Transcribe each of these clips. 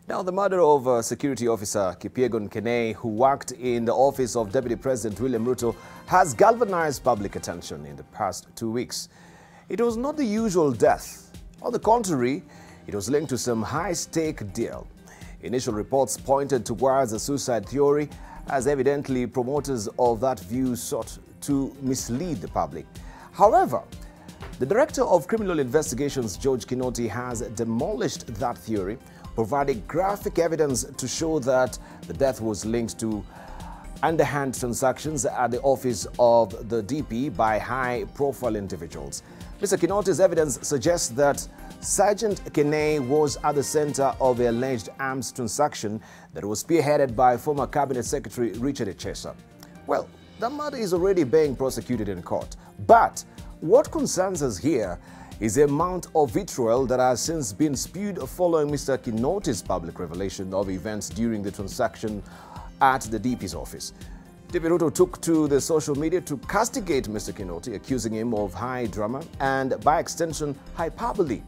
Now, the murder of security officer Kipyegon Kenei, who worked in the office of Deputy President William Ruto, has galvanized public attention in the past 2 weeks. It was not the usual death. On the contrary, it was linked to some high-stake deal. Initial reports pointed towards a suicide theory, as evidently promoters of that view sought to mislead the public. However, the Director of Criminal Investigations, George Kinoti, has demolished that theory, providing graphic evidence to show that the death was linked to underhand transactions at the office of the DP by high-profile individuals. Mr. Kinoti's evidence suggests that Sergeant Kenei was at the center of the alleged arms transaction that was spearheaded by former Cabinet Secretary Richard Echesa. Well, the matter is already being prosecuted in court, but what concerns us here is the amount of vitriol that has since been spewed following Mr. Kinoti's public revelation of events during the transaction at the DP's office. DP Ruto took to the social media to castigate Mr. Kinoti, accusing him of high drama and, by extension, hyperbole.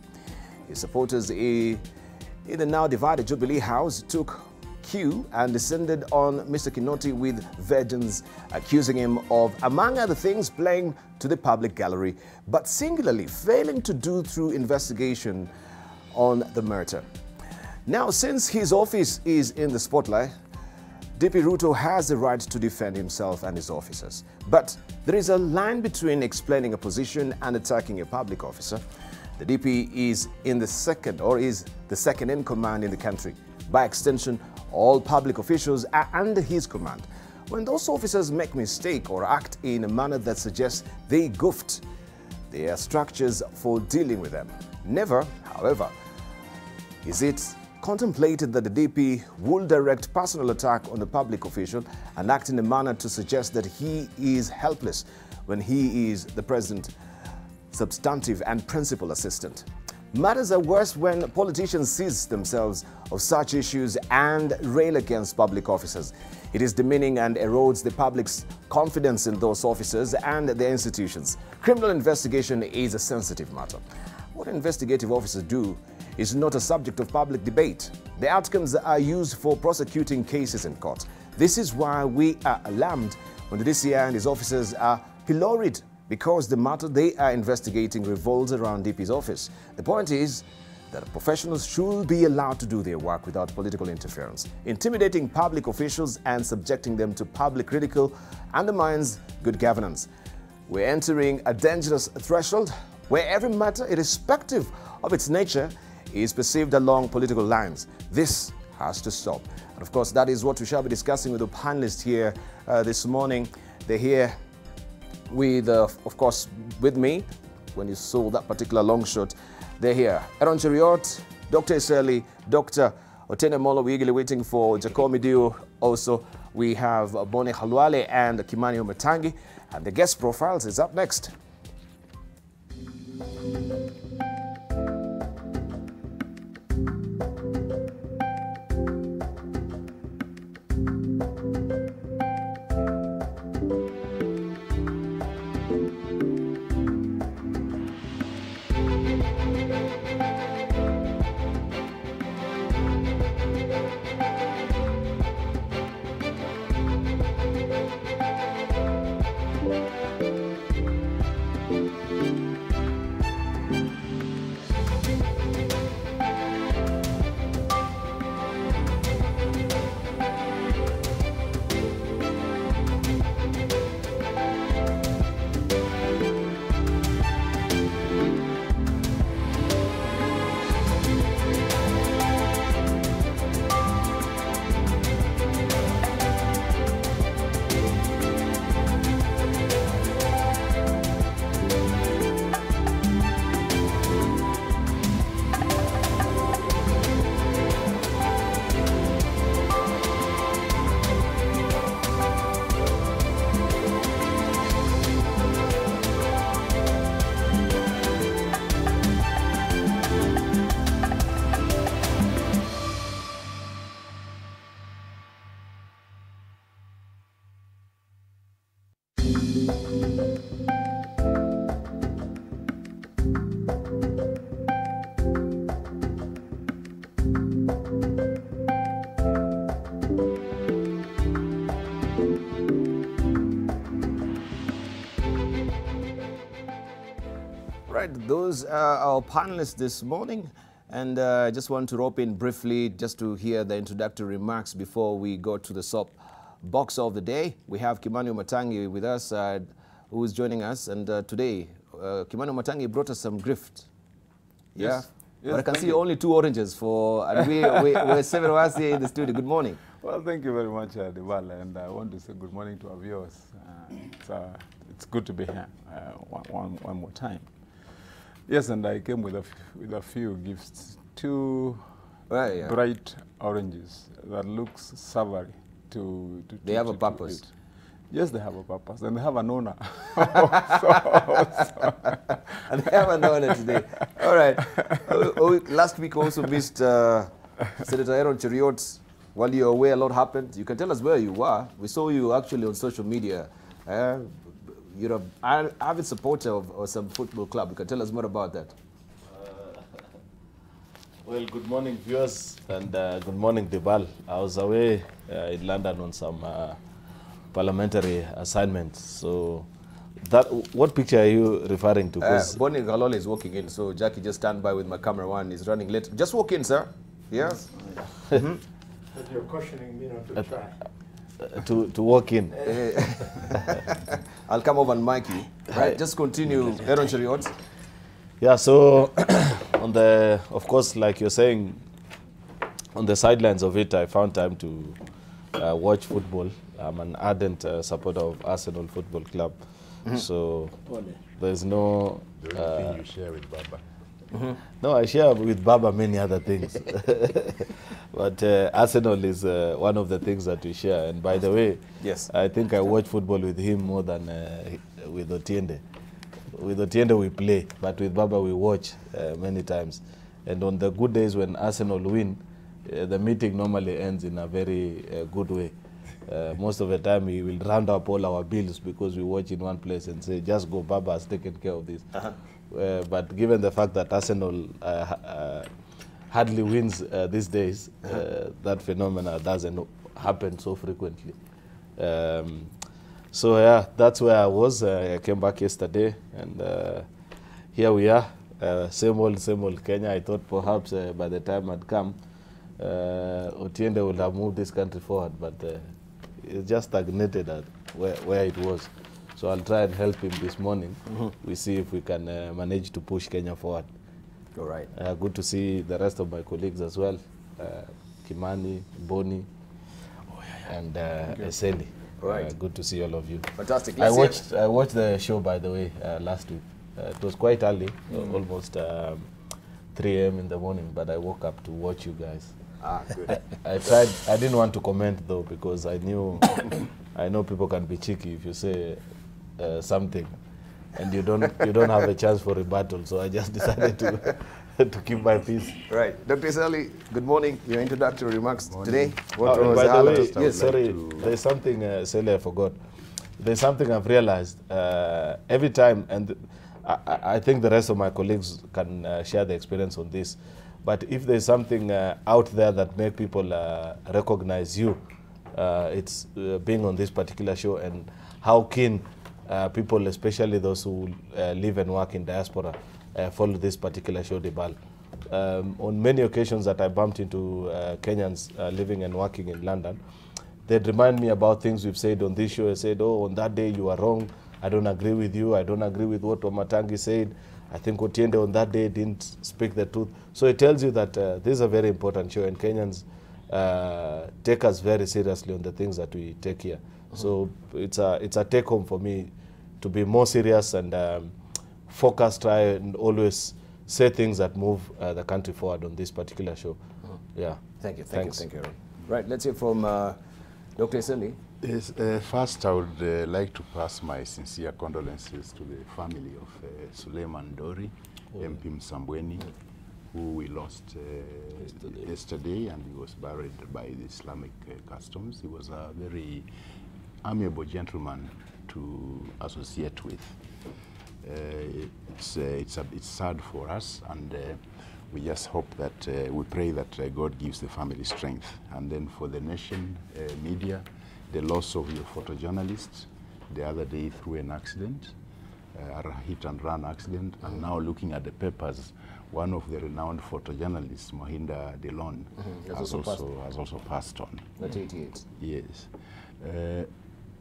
His supporters in the now divided Jubilee House took cue and descended on Mr. Kinoti with vengeance, accusing him of, among other things, playing to the public gallery, but singularly failing to do through investigation on the murder. Now, since his office is in the spotlight, DP Ruto has the right to defend himself and his officers. But there is a line between explaining a position and attacking a public officer. The DP is the second in command in the country. By extension, all public officials are under his command. When those officers make mistake or act in a manner that suggests they goofed, there are structures for dealing with them. Never, however, is it contemplated that the DP will direct personal attack on a public official and act in a manner to suggest that he is helpless when he is the president's substantive and principal assistant. Matters are worse when politicians seize themselves of such issues and rail against public officers. It is demeaning and erodes the public's confidence in those officers and their institutions. Criminal investigation is a sensitive matter. What investigative officers do is not a subject of public debate. The outcomes are used for prosecuting cases in court. This is why we are alarmed when the DCI and his officers are pilloried, because the matter they are investigating revolves around DP's office. The point is that professionals should be allowed to do their work without political interference. Intimidating public officials and subjecting them to public ridicule undermines good governance. We're entering a dangerous threshold where every matter, irrespective of its nature, is perceived along political lines. This has to stop. And of course, that is what we shall be discussing with the panelists here this morning. They're here with, of course, with me. When you saw that particular long shot, they're here. Aaron Cheriot, Dr. Iseli, Dr. Otene Molo. We're eagerly waiting for Jacomi Dio. Also, we have Bone Halwale and Kimani Ometangi. And the guest profiles is up next. right, those are our panelists this morning. And I just want to rope in briefly just to hear the introductory remarks before we go to the soap box of the day. We have Kimani Matangi with us, who is joining us. And today, Kimani Matangi brought us some grift. Yes. Yeah? But I can see only 2 oranges and we're 7 of us here in the studio. Good morning. Well, thank you very much, Debala, and I want to say good morning to our viewers. It's good to be here one more time. Yes, and I came with a few gifts. 2 bright oranges that looks savory They have a purpose. Yes, they have a purpose, and they have an owner. And they have an owner today. All right. Last week also missed Senator Aaron Cheriot. While you were away, a lot happened. You can tell us where you were. We saw you actually on social media. You're an avid supporter of some football club. You can tell us more about that. Well, good morning, viewers, and good morning, Debal. I was away in London on some parliamentary assignments. So, what picture are you referring to? Bonnie Galole is walking in, so Jackie just stand by with my camera one. He's running late. Just walk in, sir. Yes. But you're cautioning me not to try. To walk in. I'll come over and mic you. Right, just continue. Aaron Cheriot. Yeah, so of course, like you're saying, on the sidelines of it, I found time to watch football. I'm an ardent supporter of Arsenal Football Club. So there's no... The only thing you share with Baba. No, I share with Baba many other things. But Arsenal is one of the things that we share. And by the way, yes, I think I watch football with him more than with Otiende. With Otiende we play, but with Baba we watch many times. And on the good days when Arsenal win, the meeting normally ends in a very good way. Most of the time we will round up all our bills because we watch in one place and say, just go, Baba has taken care of this. But given the fact that Arsenal hardly wins these days, that phenomena doesn't happen so frequently. So yeah, that's where I was. I came back yesterday, and here we are. Same old Kenya. I thought perhaps by the time I'd come, Otiende would have moved this country forward, but it just stagnated at where it was. So I'll try and help him this morning. We see if we can manage to push Kenya forward. All right. Good to see the rest of my colleagues as well. Kimani, Boni, and Eseli. All right. Good to see all of you. Fantastic. I watched the show, by the way, last week. It was quite early, almost 3 a.m. in the morning, but I woke up to watch you guys. Good. I didn't want to comment though, because I know people can be cheeky if you say something, and you don't have a chance for rebuttal. So I just decided to keep my peace. Right, Dr. Eseli, good morning. Your introductory remarks today. What was by the way, yes, sorry, there's something, Eseli, I forgot. There's something I've realized every time, and I think the rest of my colleagues can share the experience on this. But if there's something out there that make people recognize you, it's being on this particular show and how keen people, especially those who live and work in diaspora, follow this particular show, Debal. On many occasions that I bumped into Kenyans living and working in London, they'd remind me about things we've said on this show. I said, oh, on that day you were wrong. I don't agree with you. I don't agree with what Matangi said. I think Otiende on that day didn't speak the truth. So it tells you that this is a very important show, and Kenyans take us very seriously on the things that we take here. So it's a take home for me to be more serious and focus, try and always say things that move the country forward on this particular show. Yeah. Thank you. Thank you, Aaron. Right, let's hear from Dr. Eseli. Yes, first, I would like to pass my sincere condolences to the family of Suleiman Dori, MP Msambweni, who we lost yesterday, and he was buried by the Islamic customs. He was a very amiable gentleman to associate with. It's sad for us, and we just hope that we pray that God gives the family strength. And then for the nation, media, the loss of your photojournalist the other day through an accident. a hit and run accident. And now looking at the papers, one of the renowned photojournalists, Mohinda Delon, has also passed on. At 88. Yes.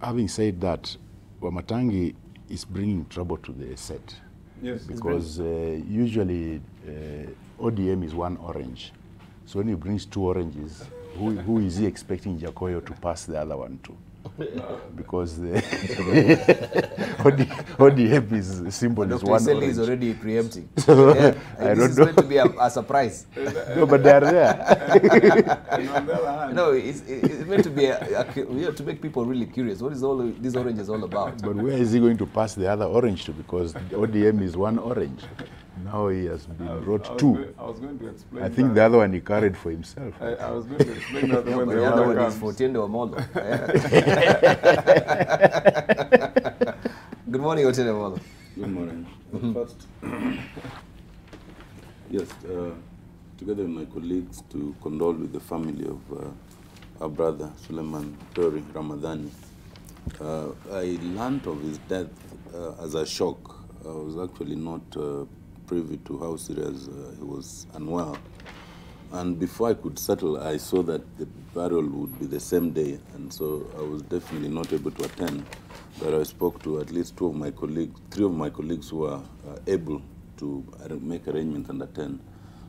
Having said that, Wamatangi is bringing trouble to the set. Yes. Because usually ODM is one orange. So when he brings two oranges, who is he expecting Jakoyo to pass the other one to? Because the ODM is symbol is one Dr. orange. is already preempting. So, Yeah, I this don't is know. going to be a surprise. No, but they are there. And on the other hand, No, it's meant to be to make people really curious. What is all these oranges all about? But where is he going to pass the other orange to? Because ODM is one orange. Now he has been brought two. I was going to explain. I think the other one he carried for himself. I was going to explain that when But the the other order one is comes. for Tendo Omolo. Good morning, Otene Omolo. Good morning. First, yes, together with my colleagues, to condole with the family of our brother Suleiman Tori Ramadhani. I learned of his death as a shock. I was actually not privy to how serious he was unwell. And before I could settle, I saw that the burial would be the same day, and so I was definitely not able to attend. But I spoke to at least three of my colleagues who are able to make arrangements and attend.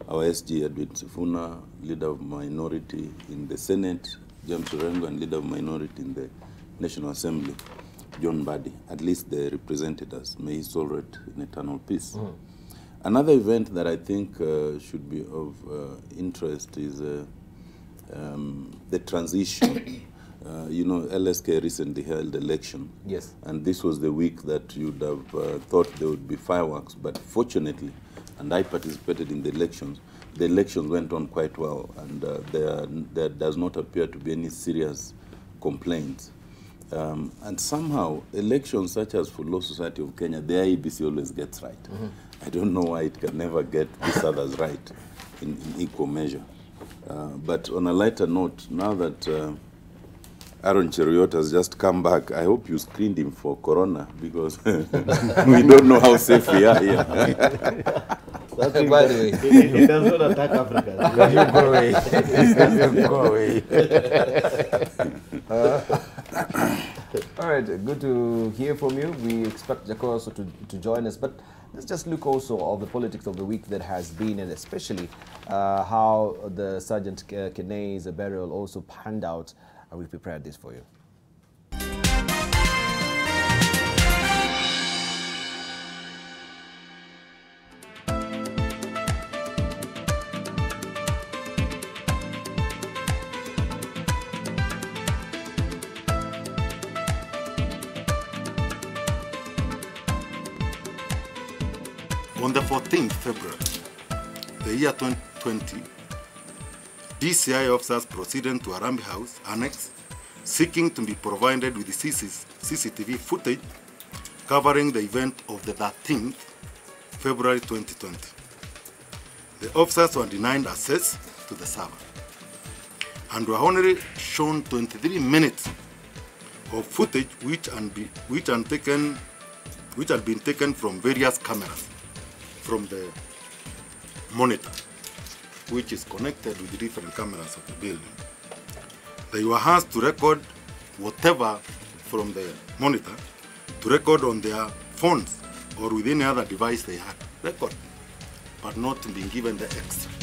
Our SG, Edwin Sifuna, leader of minority in the Senate, James Orengo, and leader of minority in the National Assembly, John Badi. At least they represented us. May his soul rest in eternal peace. Another event that I think should be of interest is the transition. You know, LSK recently held election. Yes. And this was the week that you'd have thought there would be fireworks. But fortunately, and I participated in the elections went on quite well. And there does not appear to be any serious complaints. And somehow, elections such as for Law Society of Kenya, the IEBC always gets right. I don't know why it can never get these others right in equal measure. But on a lighter note, now that Aaron Cheruiyot has just come back, I hope you screened him for corona, because we don't know how safe we are here. By the way, He does not attack Africa. You go away. all right, good to hear from you. We expect Jakoyo also to join us, but let's just look also of the politics of the week that has been, and especially how the Sergeant Kenei's burial also panned out. We prepared this for you. On the 14th February, the year 2020, DCI officers proceeded to Harambee House Annex, seeking to be provided with the CCTV footage covering the event of the 13th February 2020. The officers were denied access to the server and were only shown 23 minutes of footage which had been taken from various cameras from the monitor, which is connected with the different cameras of the building. They were asked to record whatever from the monitor, to record on their phones or with any other device they had, record, but not being given the extract.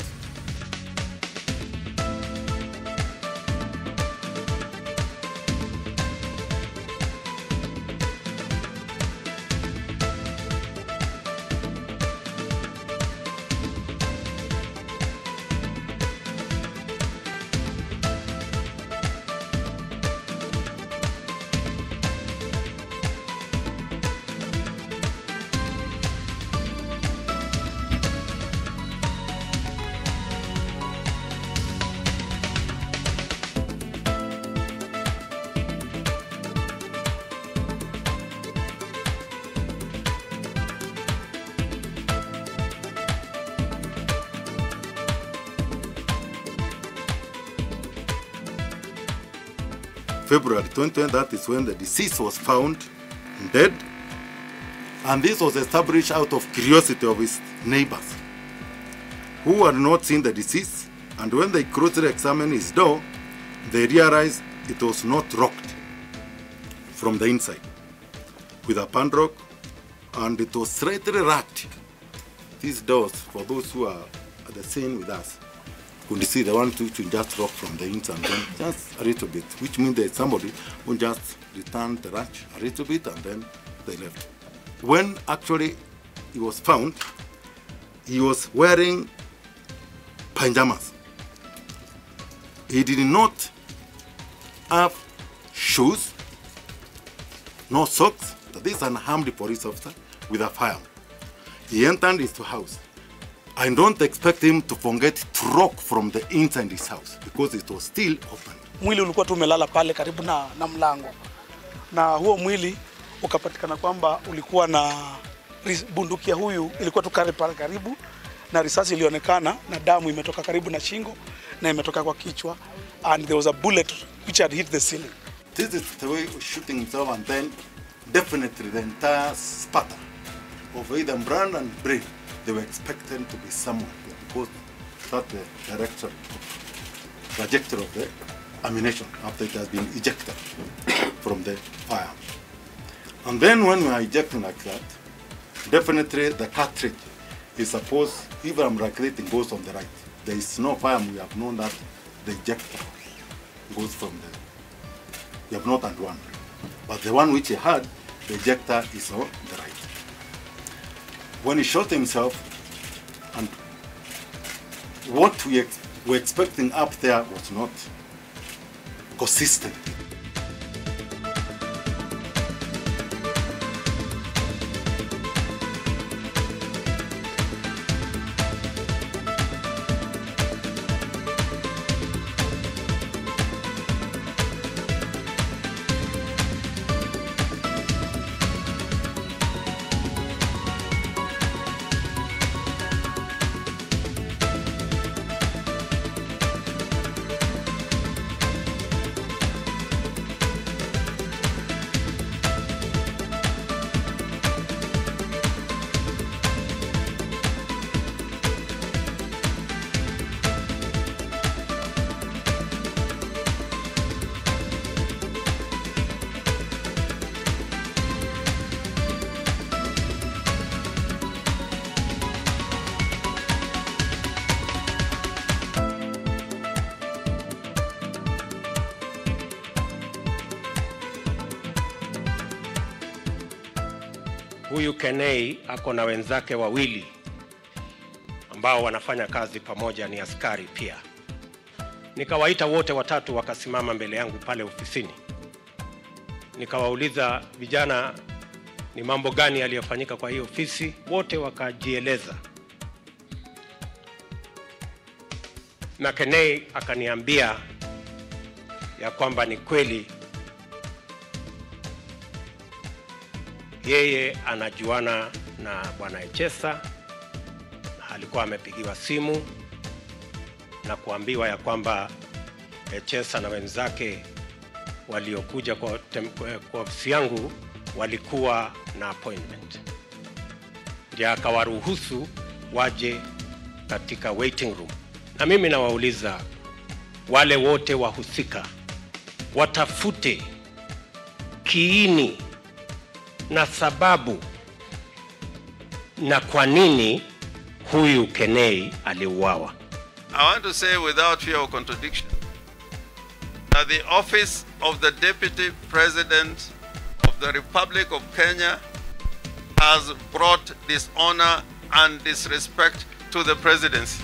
February 2020, that is when the deceased was found dead And this was established out of curiosity of his neighbors, who had not seen the deceased, and when they closely examined his door, they realized it was not locked from the inside with a padlock, and it was slightly locked. These doors, for those who are at the scene with us, could see the one to just lock from the inside, and then just a little bit, which means that somebody who just returned the latch a little bit and then they left. When actually he was found, he was wearing pajamas. He did not have shoes, no socks. This is an unarmed police officer with a firearm. He entered his house. I don't expect him to forget to lock from the inside his house because it was still open. Mwili ulikuwa tu umelala pale karibu na mlango. Na huo mwili ukapatikana kwamba ulikuwa na bunduki ya huyu ilikuwa tu pale karibu, na risasi ilionekana na damu imetoka karibu na shingo na imetoka kwa kichwa, and there was a bullet which had hit the ceiling. This is the way of shooting himself, and then definitely the entire spatter of either brain and brain, they were expected to be somewhere here because that's the trajectory of the ammunition after it has been ejected from the fire. And then when we are ejecting like that, definitely the cartridge is supposed, if I'm calculating, goes on the right. There is no fire, we have known that the ejector goes from the, we have not had one. But the one which he had, the ejector is on the right. When he shot himself, and what we were expecting up there was not consistent. Huyu Kenei ako na wenzake wawili ambao wanafanya kazi pamoja, ni askari pia. Nikawaita wote watatu wakasimama mbele yangu pale ofisini. Nikawauliza, vijana, ni mambo gani yaliyofanyika kwa hiyo ofisi? Wote wakajieleza. Na Kenei akaniambia ya kwamba ni kweli yeye anajuana na bwana Echesa, alikuwa amepigiwa simu na kuambiwa ya kwamba Echesa na wenzake waliokuja kwa ofisi yangu walikuwa na appointment. Ndio akawaruhusu waje katika waiting room. Na mimi nawauliza wale wote wahusika watafute kiini na sababu na kwa nini huyu Kenei aliuawa. I want to say without fear of contradiction that the office of the Deputy President of the Republic of Kenya has brought dishonor and disrespect to the presidency.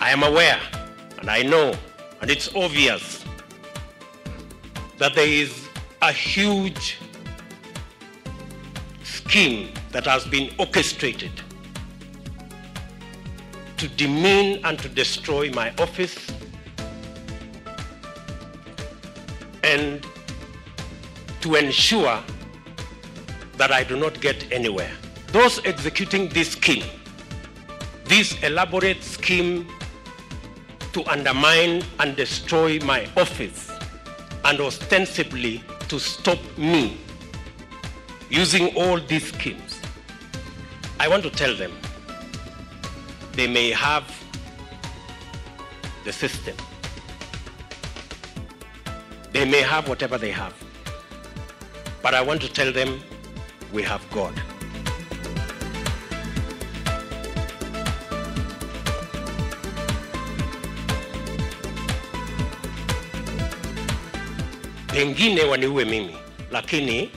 I am aware, and I know, and it's obvious that there is a huge scheme that has been orchestrated to demean and to destroy my office and to ensure that I do not get anywhere. Those executing this scheme, this elaborate scheme to undermine and destroy my office and ostensibly to stop me using all these schemes, I want to tell them they may have the system. They may have whatever they have. But I want to tell them we have God. Pengine waniue mimi, lakini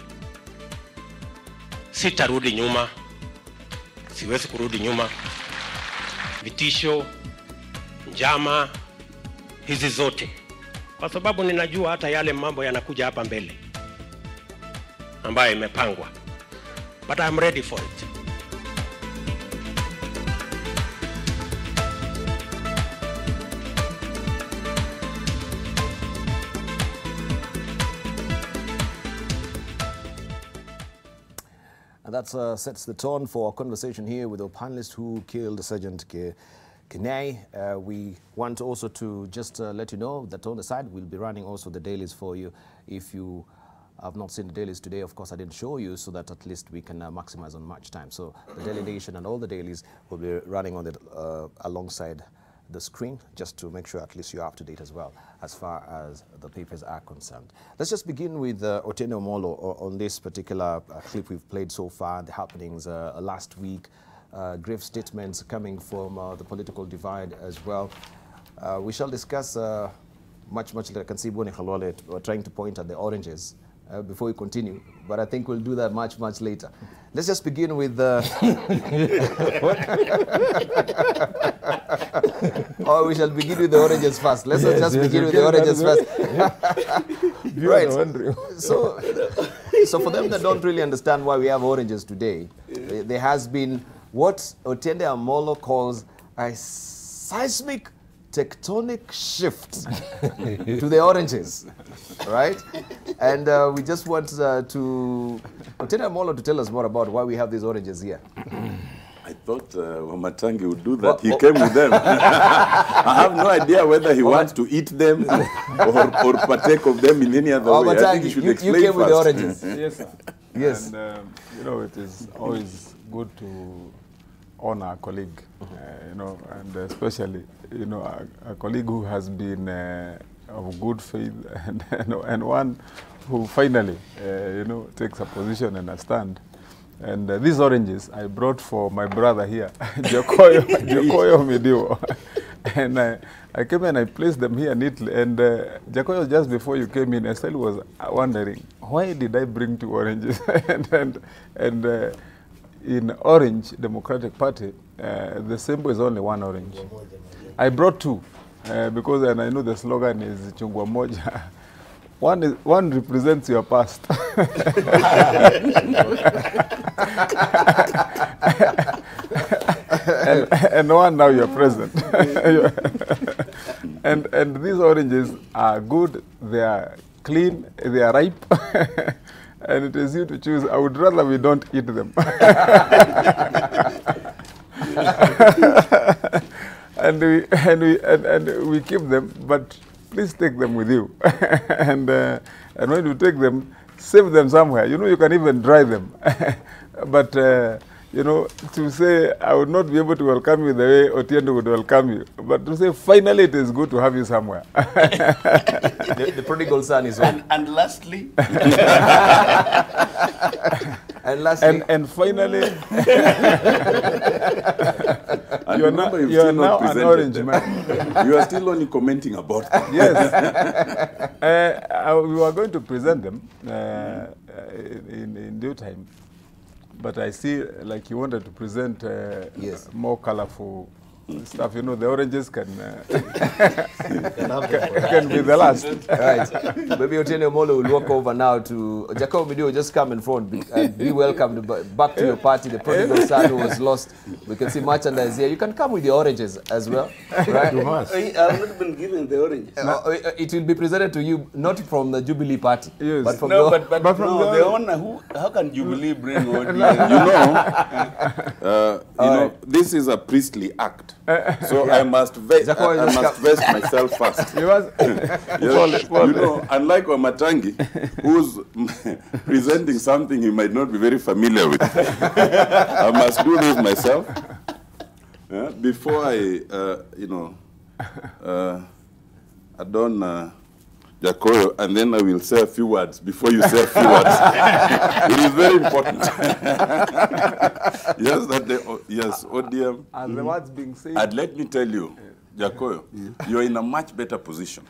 sitarudi nyuma. Siwezi kurudi nyuma. Vitisho, njama, hizi zote. Kwa sababu ninajua hata yale mambo yanakuja hapa mbele ambayo imepangwa. But I'm ready for it. And that sets the tone for our conversation here with our panelist who killed Sergeant Kenei. We want also to just let you know that on the side we'll be running also the dailies for you. If you have not seen the dailies today, of course I didn't show you, so that at least we can maximize on match time. So the Daily Nation and all the dailies will be running on the alongside the screen, just to make sure at least you're up to date as well as far as the papers are concerned. Let's just begin with Otiende Omolo on this particular clip we've played so far, the happenings last week, grave statements coming from the political divide as well. We shall discuss much later. I can see Boni Khalwale trying to point at the oranges before we continue, but I think we'll do that much later. Let's just begin with or we shall begin with the oranges first. Let's just begin with the oranges first. Right. So for them that don't really understand why we have oranges today, there has been what Otiende Omolo calls a seismic tectonic shift to the oranges, right? And we just want to Otiende Omolo to tell us more about why we have these oranges here. I thought Wamatangi would do that. He came with them. I have no idea whether he wants to eat them or partake of them in any other way. I think he should explain you came first. with the oranges. Yes, sir. Yes. And, you know, it is always good to honor a colleague, you know, and especially, you know, a colleague who has been of good faith and one who finally, you know, takes a position and a stand. And these oranges I brought for my brother here, Jokoyo Midiwo. And I came and I placed them here neatly. And Jokoyo, just before you came in, Estelle was wondering, why did I bring 2 oranges? and in Orange Democratic Party, the symbol is only 1 orange. I brought 2 because, and I know the slogan is Chungwa Moja. One represents your past. and one now you're present. and these oranges are good, they are clean, they are ripe, and it is you to choose. I would rather we don't eat them. and we keep them, but please take them with you. and when you take them, save them somewhere. You know, you can even dry them. But, you know, to say I would not be able to welcome you the way Otiende would welcome you, but to say finally it is good to have you somewhere. the prodigal son is home. And lastly? And finally, you are now an orange man. You are still only commenting about them. Yes. We were going to present them in due time. But I see, like you wanted to present yes. more colorful stuff. You know, the oranges can can be the last. Right. Maybe Otiende Omolo will walk over now to Jacob Midio. Just come in front and be welcomed back to your party. The prodigal son who was lost. We can see merchandise here. You can come with the oranges as well, right? You must. I have not been given the oranges. It will be presented to you not from the Jubilee Party, Yes. but from No, the, but from no, the the owner. How can Jubilee bring ODM? You know, this is a priestly act. So I must vest myself first. You must. Yes. You know, unlike Wamatangi, who's presenting something he might not be very familiar with, I must do this myself before I, you know, adorn Jacoyo, and then I will say a few words before you say a few words. It is very important. Yes, yes, ODM. And the words being said. And let me tell you, Jacoyo, you're in a much better position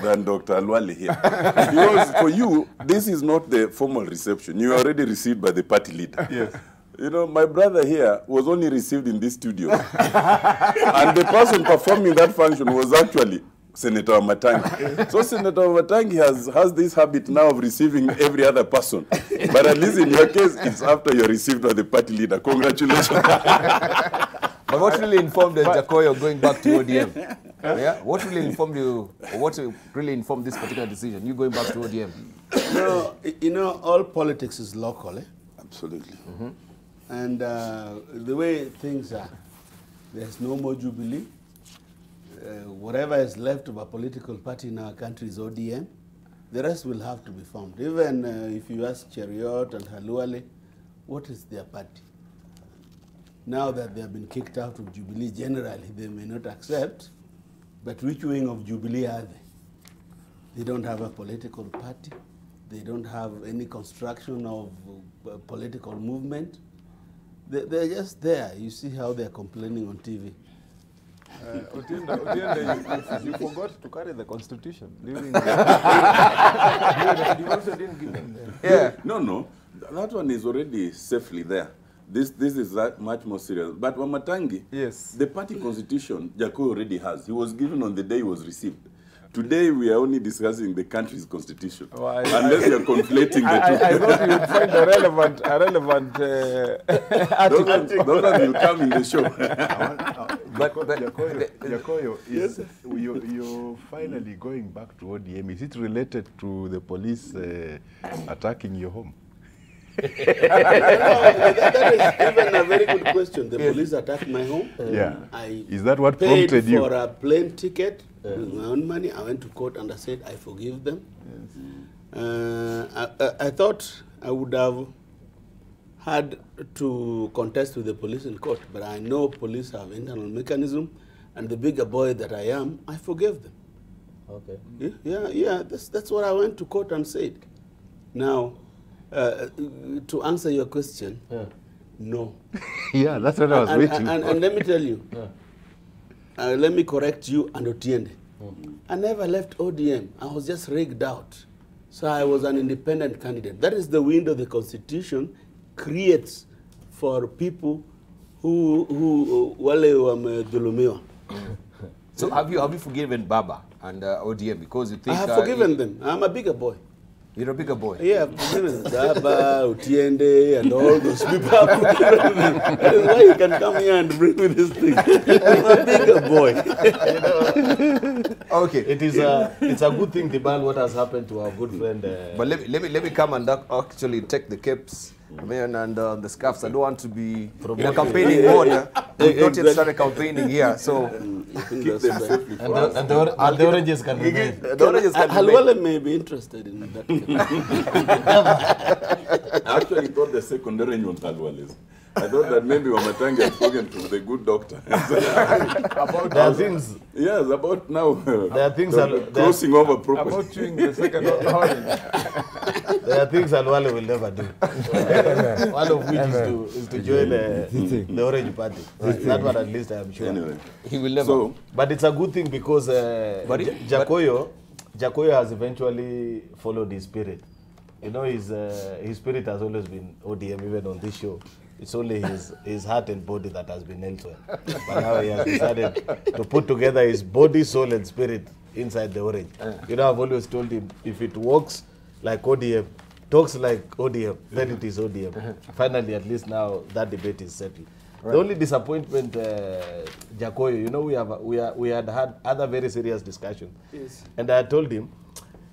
than Dr. Alwale here. Because for you, this is not the formal reception. You are already received by the party leader. Yes. You know, my brother here was only received in this studio. And the person performing that function was actually Senator Wamatangi. So Senator Wamatangi has this habit now of receiving every other person. But at least in your case, it's after you're received by the party leader. Congratulations. But what really informed Jacoyo going back to ODM? Yeah? What really informed you, or what really informed this particular decision, you going back to ODM? No, you know, all politics is local. Absolutely. And the way things are, there's no more Jubilee. Whatever is left of a political party in our country is ODM. The rest will have to be formed. Even if you ask Cheriot and Haluale, what is their party? Now that they have been kicked out of Jubilee, generally they may not accept, but which wing of Jubilee are they? They don't have a political party. They don't have any construction of political movement. They're just there. You see how they're complaining on TV. Otiende, you forgot to carry the constitution. You also didn't give them. Yeah. No. That one is already safely there. This is that much more serious. But Wamatangi, yes, the party constitution, Jacoyo already has. He was given on the day he was received. Today we are only discussing the country's constitution, unless you are conflating the two. I thought you would find a relevant article. Those will come in the show. But Jacoyo, you're finally going back to ODM. Is it related to the police attacking your home? That is even a very good question. The police attacked my home. Is that what prompted you? I paid for a plane ticket with my own money. I went to court and I said I forgive them. I thought I would have had to contest with the police in court, but I know police have internal mechanism, and the bigger boy that I am, I forgave them. Okay. Yeah. That's what I went to court and said. Now, to answer your question, no. Yeah, that's what I was waiting for. And let me tell you, let me correct you and Otiende. I never left ODM. I was just rigged out. So I was an independent candidate. That is the window the Constitution creates for people who wale wamedhulumiwa. So have you forgiven Baba and ODM because you think... I have forgiven them. I'm a bigger boy. You're a bigger boy? Yeah, I've forgiven Baba, Otiende, and all those people. I've forgiven them. That is why you can come here and bring me this thing. I'm a bigger boy. Okay. It's a good thing, Tibal, what has happened to our good friend. But let me come and actually take the capes and the scarves. I don't want to be in a campaigning mode. We've not yet started campaigning here, so keep them safely for us. And the oranges can be made. The oranges can be made. Halwale may be interested in that. I actually thought the second orange was Halwale's. I thought that maybe Wamatangi had spoken to the good doctor. About there are things. Yes, about now. There are things crossing over properly. About chewing the second orange. There are things Alwale will never do. One of which is to join the Orange Party. That one at least I am sure. Anyway. He will never. So, but it's a good thing because Jacoyo has eventually followed his spirit. You know, his spirit has always been ODM, even on this show. It's only his heart and body that has been elsewhere. But now he has decided to put together his body, soul, and spirit inside the orange. You know, I've always told him, if it works like ODM, talks like ODM, then it is ODM. Finally, at least now, that debate is settled. Right. The only disappointment, Jacoyo, you know, we had other very serious discussions. Yes. And I told him,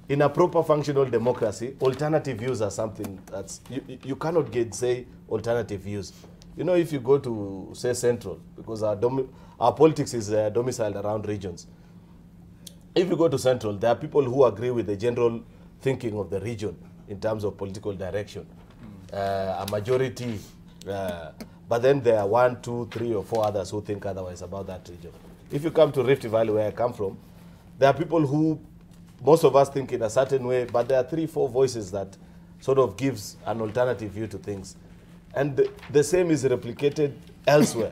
in a proper functional democracy, alternative views are something that's, you cannot say alternative views. You know, if you go to, say, Central, because our politics is domiciled around regions. If you go to Central, there are people who agree with the general thinking of the region in terms of political direction. A majority, but then there are 1, 2, 3, or 4 others who think otherwise about that region. If you come to Rift Valley, where I come from, there are people who, most of us think in a certain way, but there are 3, 4 voices that sort of gives an alternative view to things. And the same is replicated elsewhere,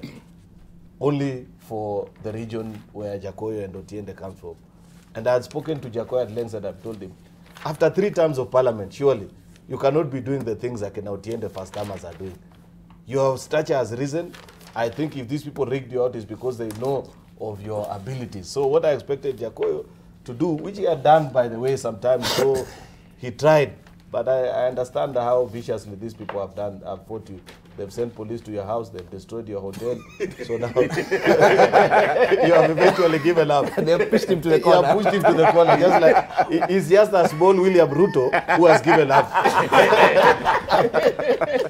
only for the region where Jacoyo and Otiende come from. And I had spoken to Jacoyo at length and I've told him, after 3 terms of parliament, surely, you cannot be doing the things that Otiende first-timers are doing. Your stature has risen. I think if these people rigged you out, it's because they know of your abilities. So what I expected Jacoyo to do, which he had done, by the way, sometimes, so he tried. But I understand how viciously these people have fought you. They've sent police to your house, they've destroyed your hotel. So now you have eventually given up. They've pushed him to the corner. You have pushed him to the corner. Just like, he's just a small William Ruto who has given up.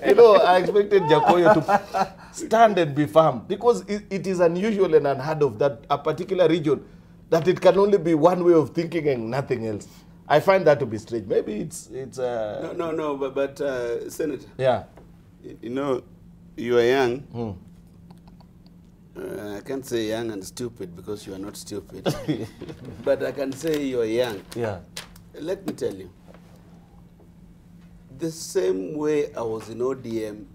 You know, I expected Jacoyo to stand and be firm, because it is unusual and unheard of that a particular region, that it can only be one way of thinking and nothing else. I find that to be strange. Maybe it's No, but Senator. Yeah. You know, you are young. I can't say young and stupid because you are not stupid. But I can say you are young. Yeah. Let me tell you. The same way I was in ODM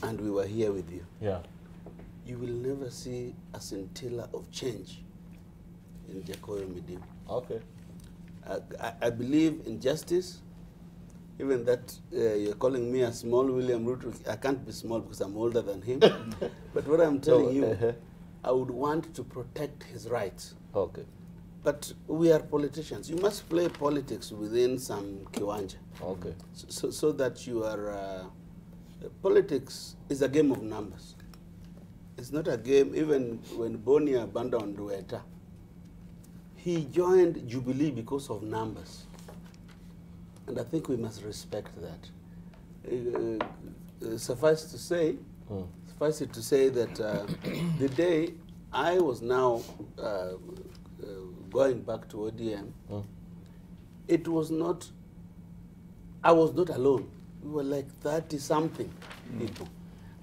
and we were here with you. Yeah. You will never see a scintilla of change in Jacoyo Midim. Okay. I believe in justice. Even that you're calling me a small William Ruto, I can't be small because I'm older than him. But what I'm telling you, I would want to protect his rights. Okay. But we are politicians. You must play politics within some kiwanja. Okay. So that you are, politics is a game of numbers. It's not a game, even when Boni abandoned Weta, he joined Jubilee because of numbers. And I think we must respect that. Suffice it to say that the day I was now going back to ODM, it was not, I was not alone. We were like 30-something people,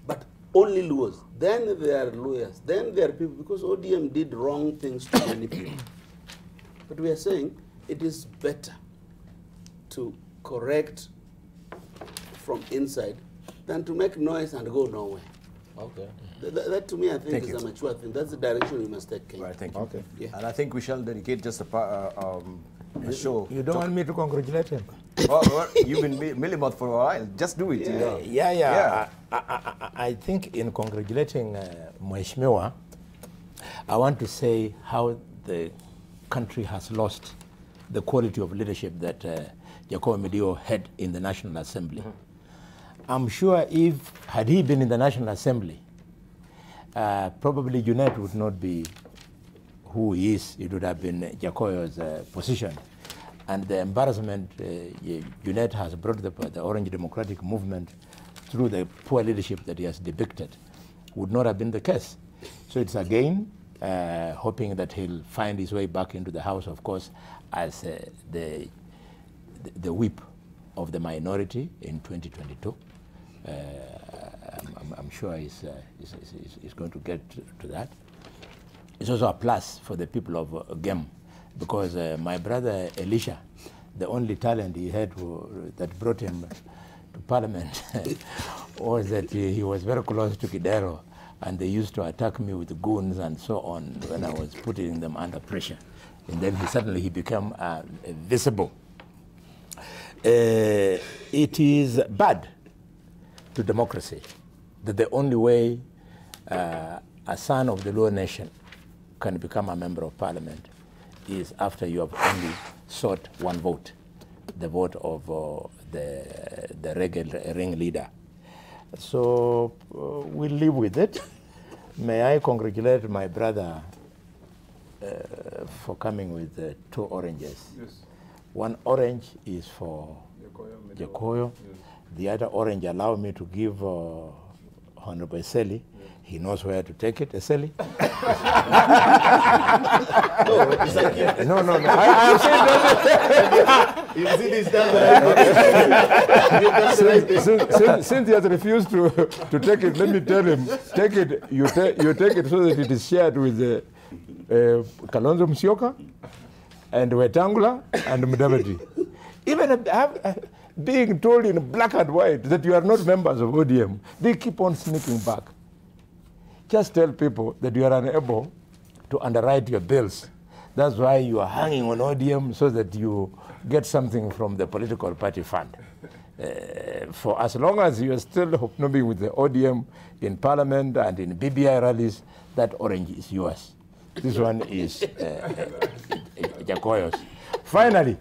but only Luos. Then there are lawyers. Then there are people, because ODM did wrong things to many people. But we are saying it is better to correct from inside than to make noise and go nowhere. Okay. That to me, I think, is a mature thing. That's the direction we must take. Right, thank you. Okay. Yeah. And I think we shall dedicate just a show. You don't want me to congratulate him? Well, you've been Millimouth for a while. Just do it. Yeah. I think in congratulating Mheshimiwa, I want to say how the country has lost the quality of leadership that Jacoyo Midio had in the National Assembly. I'm sure had he been in the National Assembly, probably UNET would not be who he is. It would have been Jacoyo's position. And the embarrassment UNET has brought the Orange Democratic Movement through the poor leadership that he has depicted would not have been the case. So it's again hoping that he'll find his way back into the House, of course, as the whip of the minority in 2022. I'm sure he's going to get to that. It's also a plus for the people of Gem, because my brother Elisha, the only talent he had that brought him to Parliament was that he was very close to Kidero, and they used to attack me with goons and so on when I was putting them under pressure. And then he became visible. It is bad to democracy that the only way a son of the Luo nation can become a member of parliament is after you have only sought one vote, the vote of the ring leader. So we'll live with it. May I congratulate my brother for coming with 2 oranges. Yes. One orange is for Jakoyo. Yes. The other orange allow me to give Honorable Eseli. Yes. He knows where to take it, Eseli. No. I have said that. You see this down. Since he has refused to take it, let me tell him, take it. You take it so that it is shared with Kalonzo Musyoka and Wetangula and Mudavadi. Even being told in black and white that you are not members of ODM, they keep on sneaking back. Just tell people that you are unable to underwrite your bills. That's why you are hanging on ODM so that you get something from the political party fund. For as long as you are still hobnobbing with the ODM in parliament and in BBI rallies, that orange is yours. This one is Jakoyo's. Finally,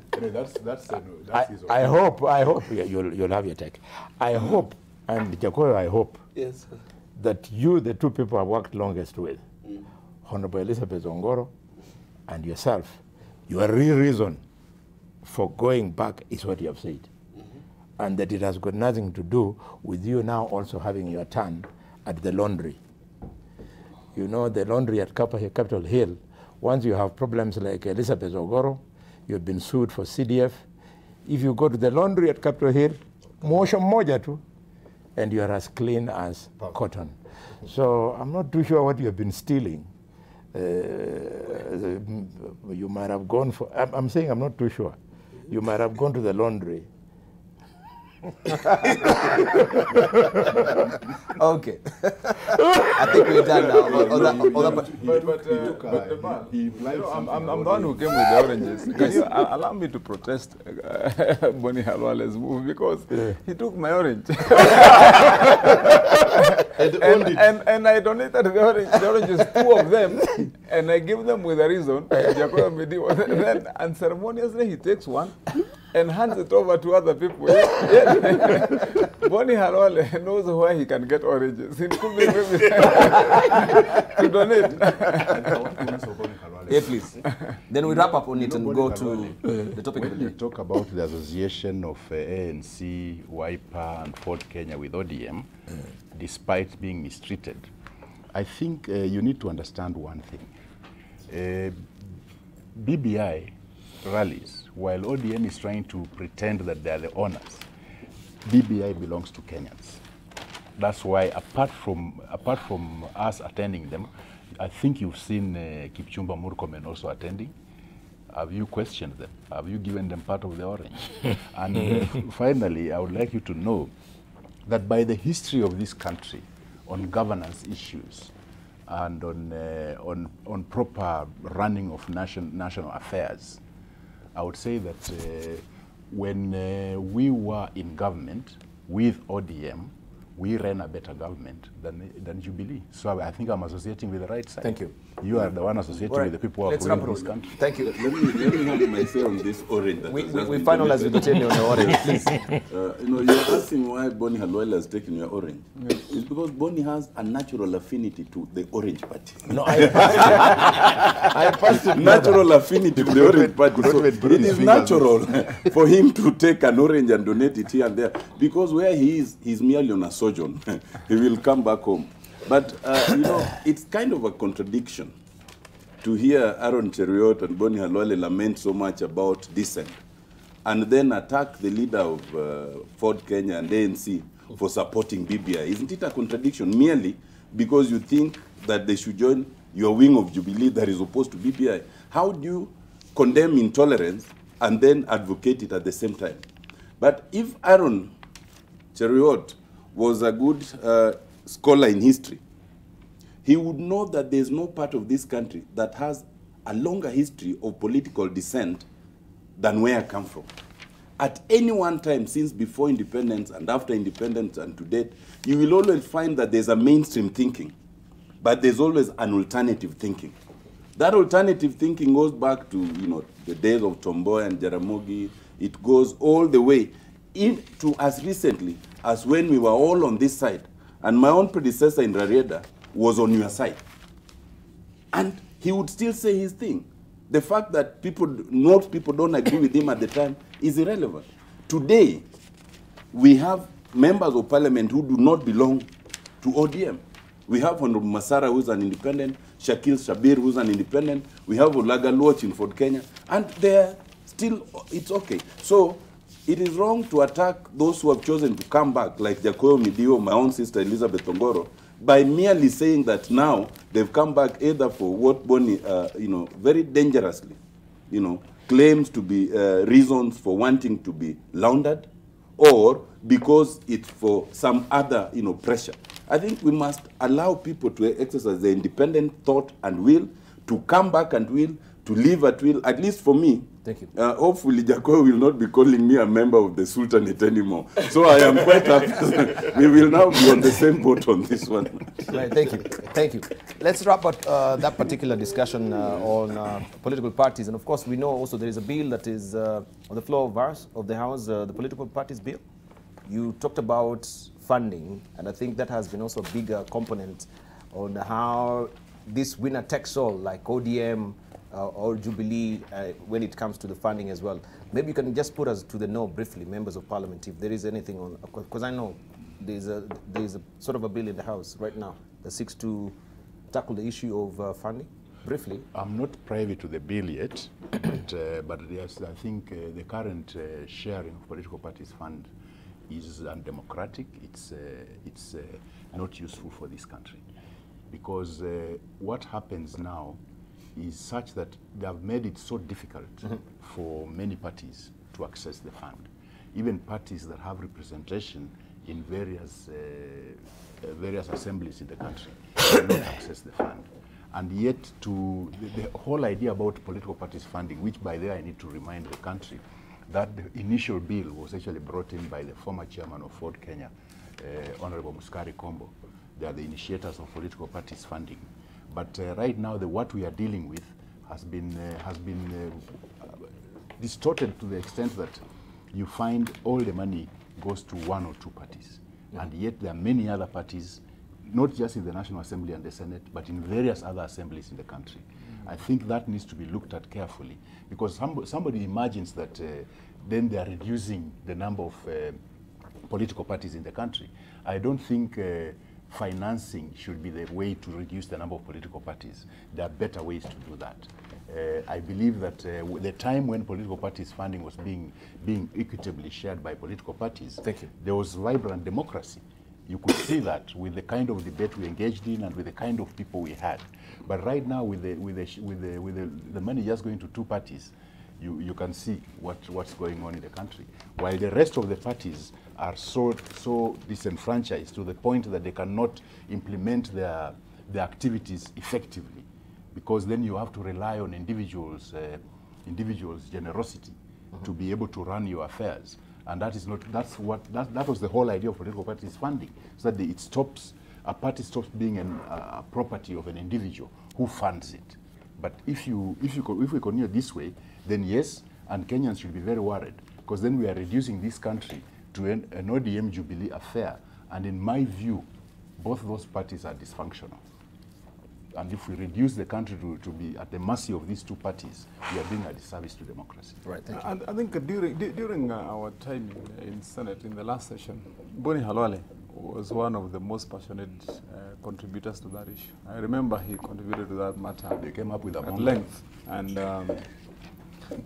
I hope you'll have your take. I hope, and Jakoyo, I hope, Yes, sir. that you, the 2 people I've worked longest with, Honorable Elizabeth Ongoro and yourself, your real reason for going back is what you have said. And that it has got nothing to do with you now also having your turn at the laundry. You know, the laundry at Capitol Hill, once you have problems like Elizabeth Ongoro, you've been sued for CDF. If you go to the laundry at Capitol Hill, motion moja tu, and you are as clean as cotton. So I'm not too sure what you have been stealing. You might have gone for, I'm saying I'm not too sure. You might have gone to the laundry. Okay. I think we're done now. I'm the one who came with the oranges. Can you allow me to protest Boni Halwale's move because he took my orange. and I donated the oranges, 2 of them, and I give them with a reason. Then unceremoniously he takes one and hands it over to other people. Boni Halwale knows where he can get oranges. It could be maybe to donate. Yeah, please. Then we wrap up on it and go to the topic of the day. When we talk about the association of ANC, Wiper, and Ford Kenya with ODM, despite being mistreated, I think you need to understand one thing. BBI rallies, while ODM is trying to pretend that they are the owners, BBI belongs to Kenyans. That's why, apart from us attending them, I think you've seen Kipchumba Murkomen also attending. Have you questioned them? Have you given them part of the orange? And finally, I would like you to know that by the history of this country on governance issues and on proper running of national affairs, I would say that when we were in government with ODM, we ran a better government than Jubilee. So I think I'm associating with the right side. Thank you. You are the one associating with the people who are running this country. Thank you. Let me have my say on this orange. We finalize with the tenure on the orange, please. You're asking why Boni Halwale has taken your orange. Yes. It's because Boni has a natural affinity to the Orange Party. No, I passed it. Natural affinity to the Orange Party. So it is natural for him to take an orange and donate it here and there. Because where he is, he's merely on a sojourn. He will come back home. But, it's kind of a contradiction to hear Aaron Cheruiyot and Boni Halwale lament so much about dissent and then attack the leader of Ford Kenya and ANC for supporting BBI. Isn't it a contradiction merely because you think that they should join your wing of Jubilee that is opposed to BBI? How do you condemn intolerance and then advocate it at the same time? But if Aaron Cheruiyot was a good scholar in history, he would know that there is no part of this country that has a longer history of political dissent than where I come from. at any one time since before independence and after independence and to date, you will always find that there's a mainstream thinking, but there's always an alternative thinking. That alternative thinking goes back to, you know, the days of Tomboy and Jaramogi. It goes all the way into as recently as when we were all on this side. And my own predecessor in Rarieda was on your side. And he would still say his thing. The fact that most people don't agree with him at the time is irrelevant. Today, we have members of parliament who do not belong to ODM. We have Honorable Masara, who's an independent, Shakil Shabir, who's an independent. We have Olaga Luoch in Fort Kenya, and they're still, it's okay. So it is wrong to attack those who have chosen to come back, like Jacoyo Midio, my own sister Elizabeth Ongoro, by merely saying that now they've come back either for what Boni, very dangerously, claims to be reasons for wanting to be laundered, or because it's for some other, pressure. I think we must allow people to exercise their independent thought and will, to come back and will, to live at will. At least for me, thank you. Hopefully, Jacoyo will not be calling me a member of the Sultanate anymore. So I am quite happy. We will now be on the same boat on this one. Right, thank you. Thank you. Let's wrap up that particular discussion on political parties. And of course, we know also there is a bill that is on the floor of the House, the political parties bill. You talked about funding, and I think that has been also a bigger component on how this winner takes all, like ODM, or Jubilee, when it comes to the funding as well. Maybe you can just put us to the know briefly, members of parliament, if there is anything on, because I know there's a sort of a bill in the House right now that seeks to tackle the issue of funding, briefly. I'm not privy to the bill yet, but yes, I think the current sharing of political parties fund is undemocratic. It's not useful for this country, because what happens now is such that they have made it so difficult for many parties to access the fund. Even parties that have representation in various assemblies in the country cannot access the fund. And yet, the whole idea about political parties funding, which by there I need to remind the country, that the initial bill was actually brought in by the former chairman of Ford Kenya, Honorable Muskari Kombo. They are the initiators of political parties funding. But right now, what we are dealing with has been distorted to the extent that you find all the money goes to one or two parties. Yeah. And yet there are many other parties, not just in the National Assembly and the Senate, but in various other assemblies in the country. I think that needs to be looked at carefully, because somebody imagines that then they are reducing the number of political parties in the country. I don't think financing should be the way to reduce the number of political parties. There are better ways to do that. I believe that the time when political parties funding was being equitably shared by political parties, there was vibrant democracy. You could see that with the kind of debate we engaged in and with the kind of people we had. But right now, with the money just going to two parties, you can see what's going on in the country. While the rest of the parties are so disenfranchised to the point that they cannot implement their activities effectively, because then you have to rely on individuals' generosity to be able to run your affairs. And that was the whole idea of political parties funding, so that a party stops being a property of an individual who funds it. But if we continue this way, then yes, and Kenyans should be very worried, because then we are reducing this country to an ODM Jubilee affair. And in my view, both those parties are dysfunctional. And if we reduce the country to be at the mercy of these two parties, we are doing a disservice to democracy. Right, thank you. And I think during our time in Senate, in the last session, Boni Halwale was one of the most passionate contributors to that issue. I remember he contributed to that matter. They came up with a at length. And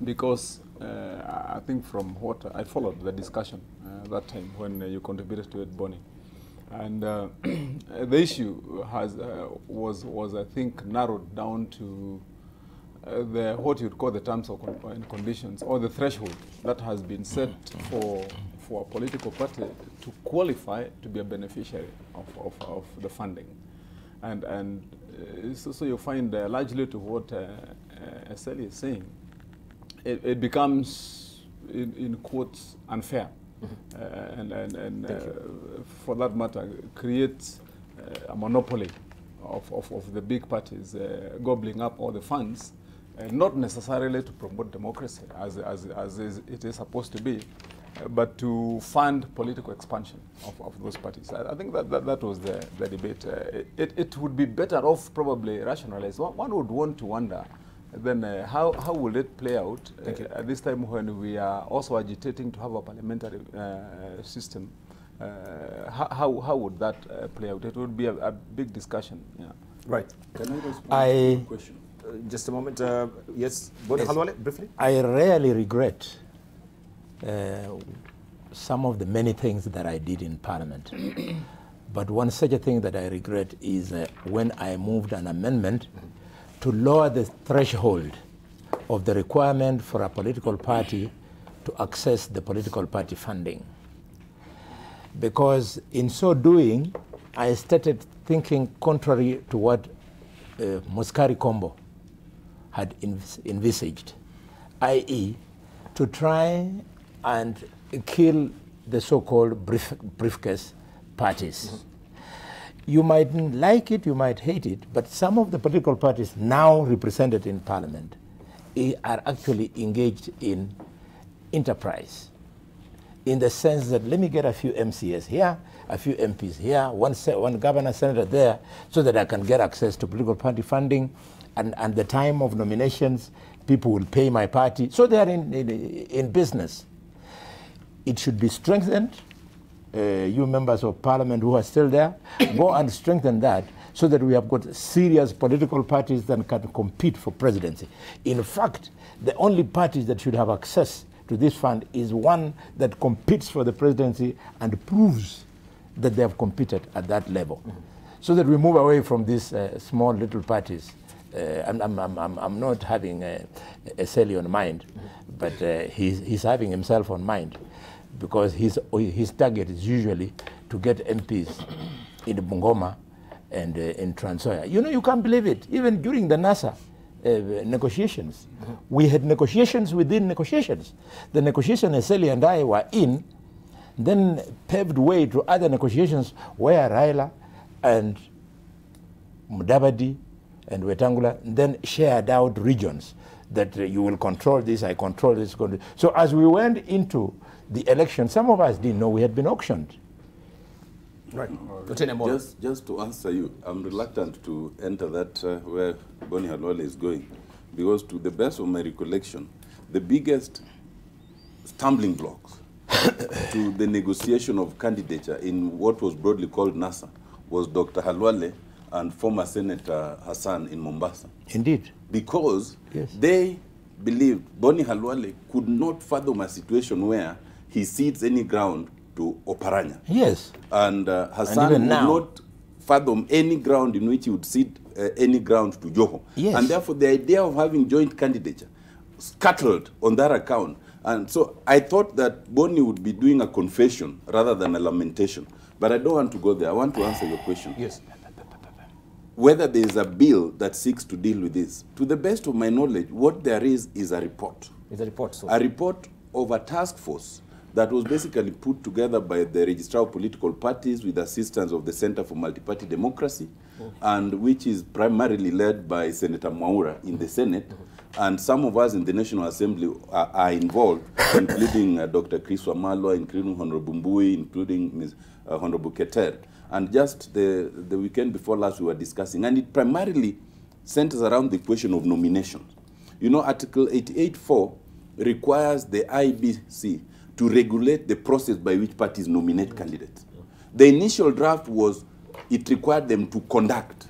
because I think from what I followed the discussion that time when you contributed to it, Boni. And the issue was I think narrowed down to what you'd call the terms and conditions, or the threshold that has been set for a political party to qualify to be a beneficiary of the funding. And so you find largely to what Eseli is saying, it becomes in quotes, unfair. And for that matter, creates a monopoly of the big parties gobbling up all the funds, not necessarily to promote democracy as it is supposed to be, but to fund political expansion of those parties. I think that was the debate. It would be better off probably rationalized. One would want to wonder then how will it play out at this time when we are also agitating to have a parliamentary system? How would that play out? It would be a big discussion. Yeah. Right. Can I respond to the question? Just a moment. Yes, Halwale, briefly. I really regret some of the many things that I did in Parliament. But one such a thing that I regret is when I moved an amendment to lower the threshold of the requirement for a political party to access the political party funding. Because in so doing, I started thinking contrary to what Muskari Kombo had envisaged, i.e. to try and kill the so-called briefcase parties. You might like it, you might hate it, but some of the political parties now represented in Parliament are actually engaged in enterprise, in the sense that let me get a few MCS here, a few MPs here, one governor, senator there, so that I can get access to political party funding, and the time of nominations, people will pay my party. So they are in business. It should be strengthened. You members of Parliament who are still there, go and strengthen that so that we have got serious political parties that can compete for presidency. In fact, the only parties that should have access to this fund is one that competes for the presidency and proves that they have competed at that level. So that we move away from these small little parties. I'm not having a Sally on mind, but he's having himself on mind, because his target is usually to get MPs in Bungoma and in Trans Nzoia. You know, you can't believe it. Even during the NASA negotiations, we had negotiations within negotiations. The negotiation Sally and I were in then paved way to other negotiations where Raila and Mudavadi and Wetangula then shared out regions that you will control this, I control this. So as we went into the election, some of us didn't know we had been auctioned. Right. Just to answer you, I'm reluctant to enter that where Boni Halwale is going, because to the best of my recollection, the biggest stumbling blocks to the negotiation of candidature in what was broadly called NASA was Dr. Halwale and former Senator Hassan in Mombasa. Indeed. Because they believed Boni Halwale could not fathom a situation where he cedes any ground to Oparanya. Yes. And Hassan would not fathom any ground in which he would cede any ground to Joho. Yes. And therefore the idea of having joint candidature scuttled on that account. And so I thought that Boni would be doing a confession rather than a lamentation. But I don't want to go there. I want to answer your question. Yes. Whether there is a bill that seeks to deal with this. To the best of my knowledge, what there is a report. It's a report. So. A report of a task force that was basically put together by the Registrar of Political Parties with assistance of the Center for Multi-Party Democracy, and which is primarily led by Senator Mwaura in the Senate. And some of us in the National Assembly are involved, including Dr. Chris Wamalwa, including Honorable Mbui, including Ms. Honorable Keter. And just the weekend before last, we were discussing, and it primarily centers around the question of nominations. You know, Article 88.4 requires the IBC to regulate the process by which parties nominate candidates. The initial draft was it required them to conduct.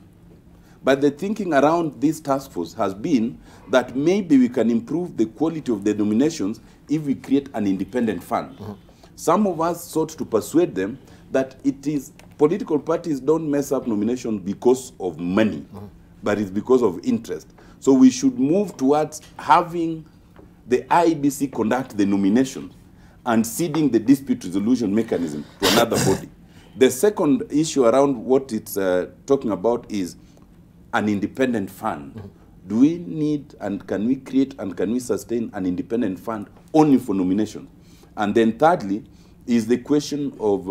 But the thinking around this task force has been that maybe we can improve the quality of the nominations if we create an independent fund. Some of us sought to persuade them that it is political parties don't mess up nominations because of money, but it's because of interest. So we should move towards having the IBC conduct the nominations and ceding the dispute resolution mechanism to another body. The second issue around what it's talking about is an independent fund do we need and can we create and can we sustain an independent fund only for nomination? And then thirdly is the question of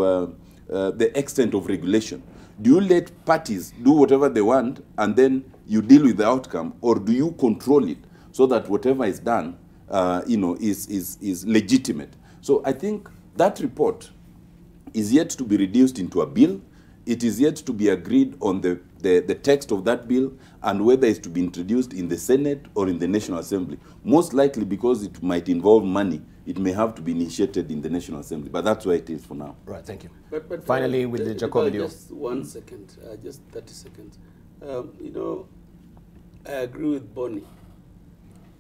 the extent of regulation. Do you let parties do whatever they want and then you deal with the outcome, or do you control it so that whatever is done is legitimate? So I think that report is yet to be reduced into a bill. It is yet to be agreed on the text of that bill and whether it's to be introduced in the Senate or in the National Assembly. Most likely, because it might involve money, it may have to be initiated in the National Assembly. But that's where it is for now. Right, thank you. But finally, with the Jacob video. Just 1 second, just 30 seconds. I agree with Bonnie.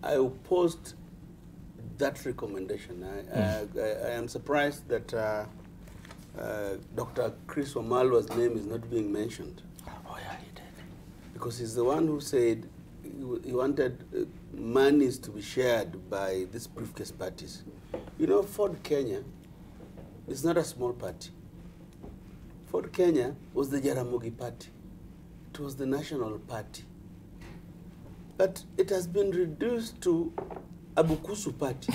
I opposed that recommendation. I am surprised that Dr. Chris Wamalwa's name is not being mentioned. Oh, yeah, he did. Because he's the one who said he wanted monies to be shared by these briefcase parties. Ford Kenya is not a small party. Ford Kenya was the Jaramogi party. It was the national party. But it has been reduced to a Bukusu party.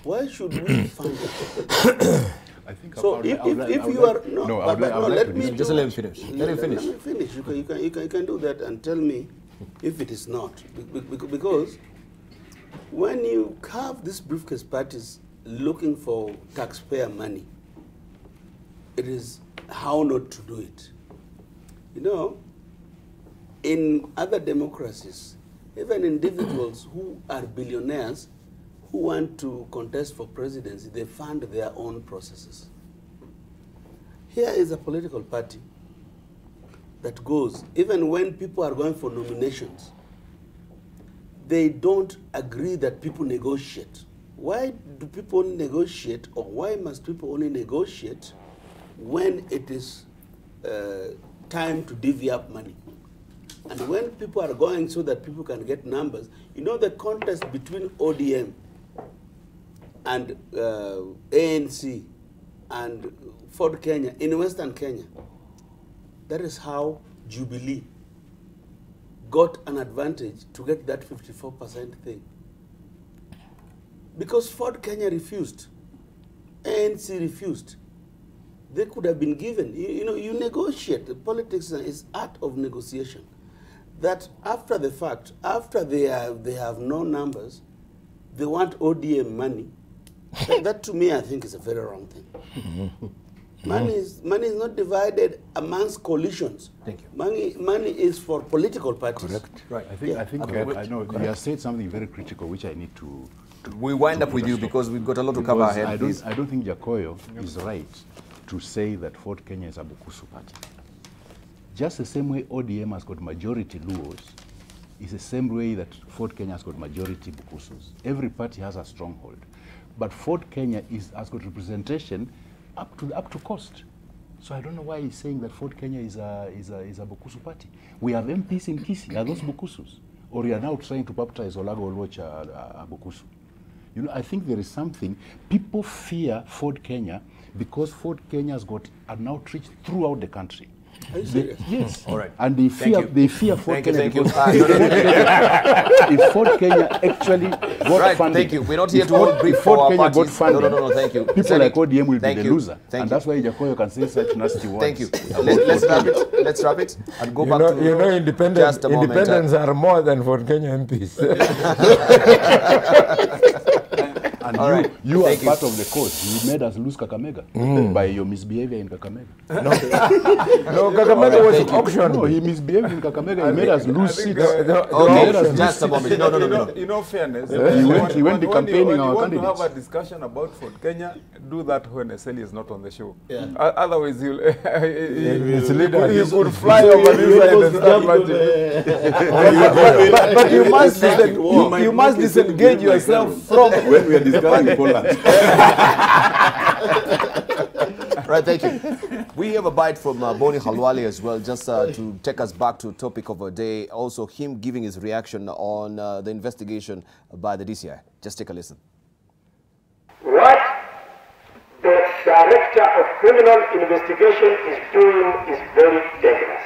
Why should we fund it? I think so if you are let me just let him finish. Let me finish. You can do that and tell me if it is not, because when you have these briefcase parties looking for taxpayer money, it is how not to do it. In other democracies, even individuals who are billionaires who want to contest for presidency, they fund their own processes. Here is a political party that goes, even when people are going for nominations, they don't agree that people negotiate. Why do people only negotiate, or why must people only negotiate when it is time to divvy up money? And when people are going so that people can get numbers, the contest between ODM and ANC and Ford Kenya in Western Kenya, that is how Jubilee got an advantage to get that 54% thing. Because Ford Kenya refused, ANC refused. They could have been given. You negotiate. Politics is art of negotiation. That after the fact, after they have no numbers, they want ODM money. That to me, I think, is a very wrong thing. Money is not divided amongst coalitions. Thank you. Money is for political parties. Correct. Right. I think I know you have said something very critical, which I need to we wind up with you because we've got a lot to cover ahead. I don't think Jacoyo is right to say that Ford Kenya is a Bukusu party. Just the same way ODM has got majority Luos, is the same way that Ford Kenya has got majority Bukusus. Every party has a stronghold. But Ford Kenya has got representation up to coast. So I don't know why he's saying that Ford Kenya is a Bukusu party. We have MPs in Kisii. Are those Bukusus? Or you are now trying to baptize Olago Olocha a Bukusu? I think there is something. People fear Ford Kenya because Ford Kenya has got an outreach throughout the country. Are you serious? Yes. All right. And they fear Ford Kenya. Thank you. If Ford Kenya actually got funding. Thank you. We're not here to hold brief for our Kenya parties. got funding, No, thank you. People like ODM will be the you. loser. And that's why Jacoyo can say such nasty words. Thank you. Let's wrap it and go back to independents are more than Ford Kenya MPs. And you are part of the cause. You made us lose Kakamega by your misbehavior in Kakamega. No, Kakamega was auction. No, he misbehaved in Kakamega. He made us lose seats. Just a moment. No. Fairness. He went campaigning our want candidates. to have a discussion about Ford Kenya, do that when Eseli is not on the show. Yeah. Otherwise, he could could fly over this side and start but you must disengage yourself from When we are discussing Poland. Right, thank you. We have a bite from Boni Halwale as well, just to take us back to topic of our day. Also, him giving his reaction on the investigation by the DCI. Just take a listen. What the Director of Criminal Investigation is doing is very dangerous.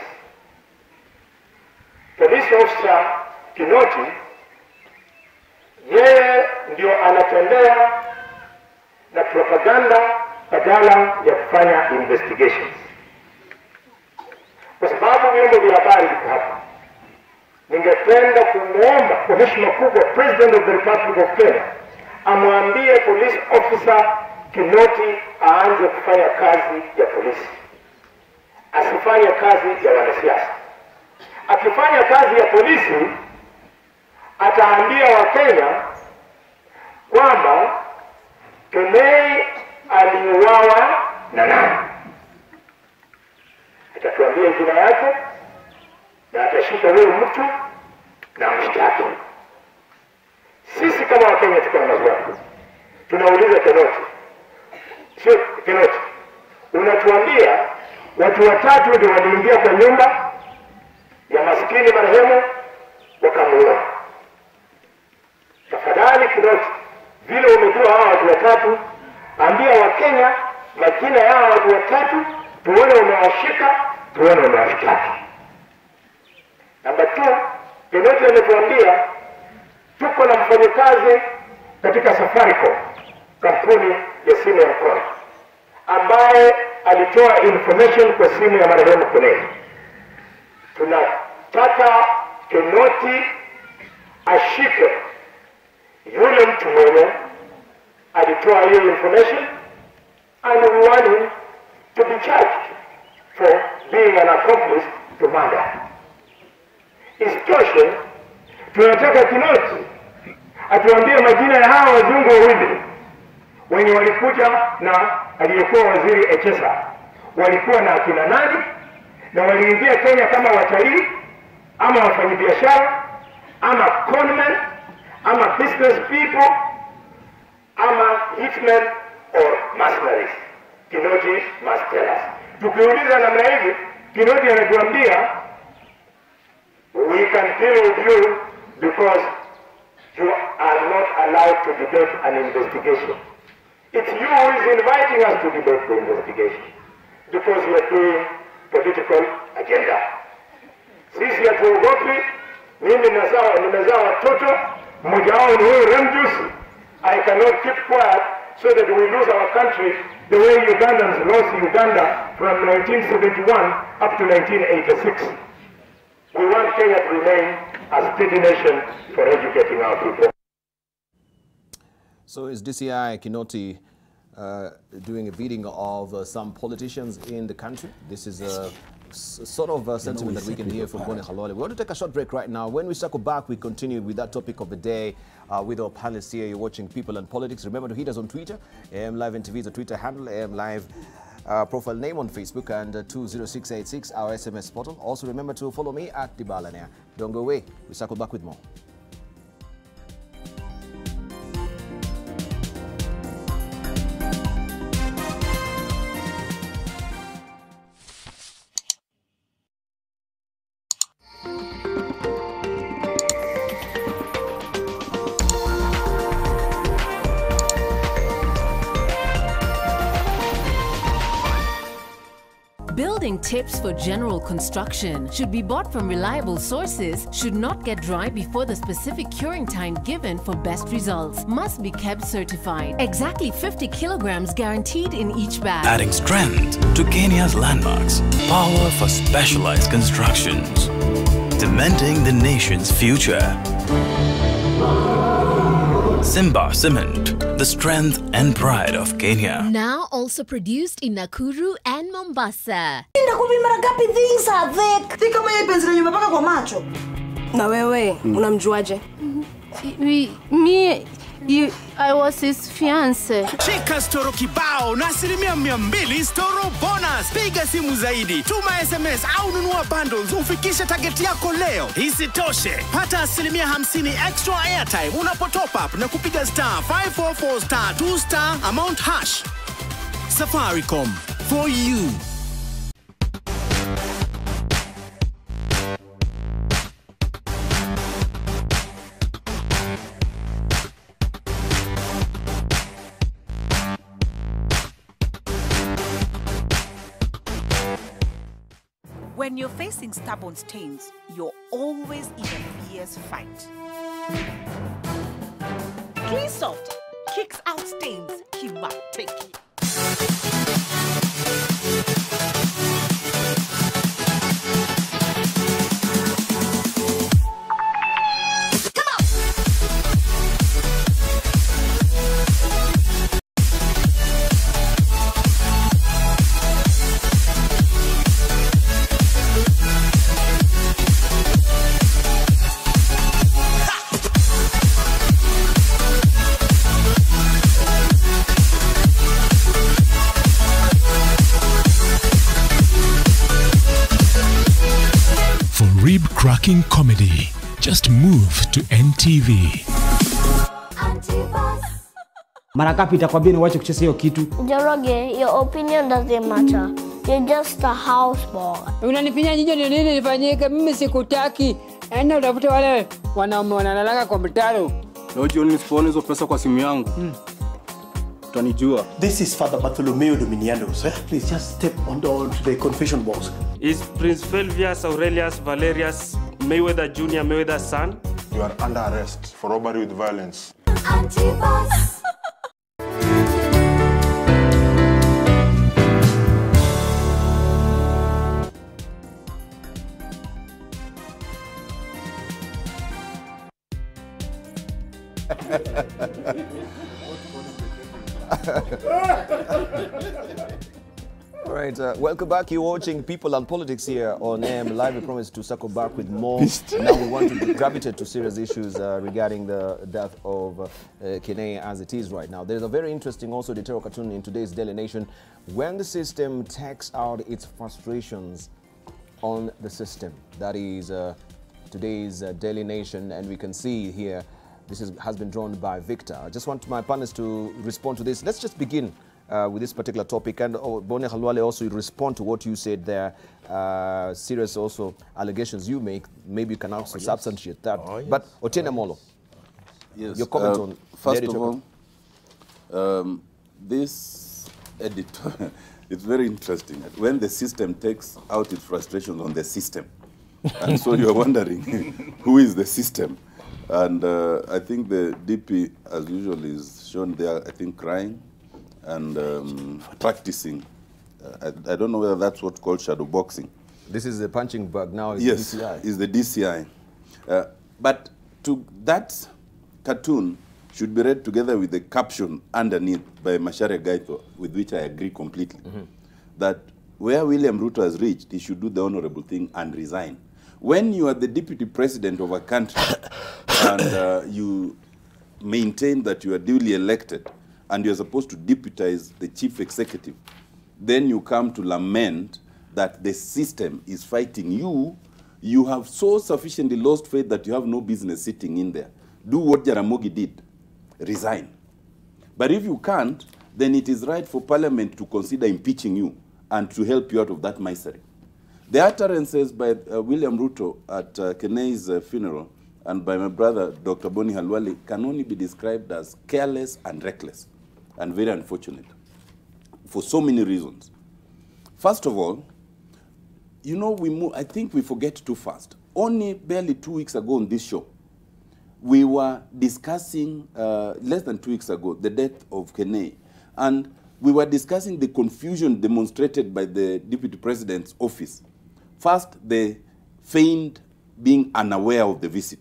Police officer Kinoti, yeye ndio anatembea na propaganda badala ya kufanya investigations. Kwa sababu vyombo vya habari viko hapa, ningependa kumwomba kwa heshima kubwa President of the Republic of Kenya amwambie police officer Kinoti aanze kufanya kazi ya polisi, asifanye kazi ya wanasiasa. Akifanya kazi ya polisi, ataambia Wakenya kwamba Kenei aliuawa na nani. Atatuambia jina yake na atashika huyo mtu na mshtaki. Sisi kama Wakenya tuko na maswali. Tunauliza Kinoti, sio Kinoti, unatuambia watu watatu ndio waliingia kwa nyumba ya maskini marehemu wakamuua. Tafadhali Kinoti, vile umejua hawa watu watatu, ambia Wakenya majina ya hawa watu watatu, tuone umewashika, tuone umewashtaki. Namba 2, Kinoti ametuambia tuko na mfanyakazi katika Safaricom, kampuni ya simu ya mkono, ambaye alitoa information kwa simu ya marehemu Kenei. Tunataka Kinoti ashike yule mtu mwenye alitoa hiyo information, and we want him to be charged for being an accomplice to murder. Isitoshe, tunataka Kinoti atuambie majina ya hawa wazungu wawili wenye walikuja na aliyekuwa waziri Echesa, walikuwa na akina nani, na waliingia Kenya kama watalii ama wafanyabiashara ama conmen ama business people ama hitmen or mercenaries. Kinoti must tell us. Tukiuliza namna hivi, Kinoti anatuambia we can deal with you because you are not allowed to debate an investigation. It's you who is inviting us to debate the investigation because we are doing political agenda. Sisi hatuogopi. Mimi nimezaa watoto, mmoja wao ni huyu Remjus. I cannot keep quiet so that we lose our country the way Ugandans lost Uganda from 1971 up to 1986. We want Kenya to remain a steady nation for educating our people. So is DCI Kinoti doing a bidding of some politicians in the country? This is a sort of sentiment that we can hear from Boni Khalwale. We want to take a short break right now. When we circle back, we continue with that topic of the day with our panelists here. You're watching People and Politics. Remember to hit us on Twitter. AM Live NTV is the Twitter handle. AM Live profile name on Facebook, and 20686 our SMS portal. Also remember to follow me at Dibalanea. Don't go away. We circle back with more. Building tips for general construction should be bought from reliable sources, should not get dry before the specific curing time given for best results, must be kept certified. Exactly 50 kilograms guaranteed in each bag. Adding strength to Kenya's landmarks, power for specialized constructions, cementing the nation's future. Simba Cement, the strength and pride of Kenya. Now also produced in Nakuru and Mombasa. Things are thick. Think kama yeye penzi lenye umepaka kwa macho. Na wewe unamjuaje? I was his fiance. Chika Storo kibao na 200% Storo bonus. Piga simu zaidi, tuma SMS au nunua bundles ufikishe target yako leo. Isitoshe, pata 50% extra airtime unapotop up na kupiga *544*2* amount hash. Safaricom, for you. When you're facing stubborn stains, you're always in a fear fierce fight. Clean Soft kicks out stains. Kima Teki. Rib-cracking comedy. Just move to NTV. Mara ngapi itakwambia niwache kucheza hiyo kitu? Njoroge, your opinion doesn't matter. You're just a houseboy. Unanifinya nyinyi ni nini nifanyike? Mimi sikutaki. Enda utafute wale wanaume wanalala kwa mtaro. Leo jioni nisipoona hizo pesa kwa simu yangu. Utanijua. This is Father Bartholomew Dominianos. Please just step on to the confession box. Is Prince Fulvius Aurelius Valerius Mayweather Jr. Mayweather's son? You are under arrest for robbery with violence. Anti-bus. All right, welcome back. You're watching People and Politics here on AM Live. We promise to circle back with more. Now we want to gravitate to serious issues regarding the death of Kene as it is right now. There's a very interesting also editorial cartoon in today's Daily Nation. When the system takes out its frustrations on the system. That is today's Daily Nation, and we can see here, this has been drawn by Victor. I just want my panelists to respond to this. Let's just begin with this particular topic, and Bone Khalwale also respond to what you said there. Serious also allegations you make. Maybe you can also substantiate that. But Otiene Molo, yes, your comment on first of all, this editor, it's very interesting. When the system takes out its frustrations on the system, and so you're wondering who is the system. And I think the DP, as usual, is shown there, I think, crying and practicing. I don't know whether that's what's called shadow boxing. This is the punching bag now. Yes, the DCI. Is the DCI. But that cartoon should be read together with the caption underneath by Macharia Gaito, with which I agree completely, that where William Ruto has reached, he should do the honorable thing and resign. When you are the deputy president of a country and you maintain that you are duly elected and you are supposed to deputize the chief executive, then you come to lament that the system is fighting you. You have so sufficiently lost faith that you have no business sitting in there. Do what Jaramogi did. Resign. But if you can't, then it is right for Parliament to consider impeaching you and to help you out of that misery. The utterances by William Ruto at Kene's funeral and by my brother, Dr. Boni Halwale, can only be described as careless and reckless and very unfortunate for so many reasons. First of all, you know, I think we forget too fast. Only barely 2 weeks ago on this show, we were discussing, less than 2 weeks ago, the death of Kene. And we were discussing the confusion demonstrated by the Deputy President's office. First, they feigned being unaware of the visit.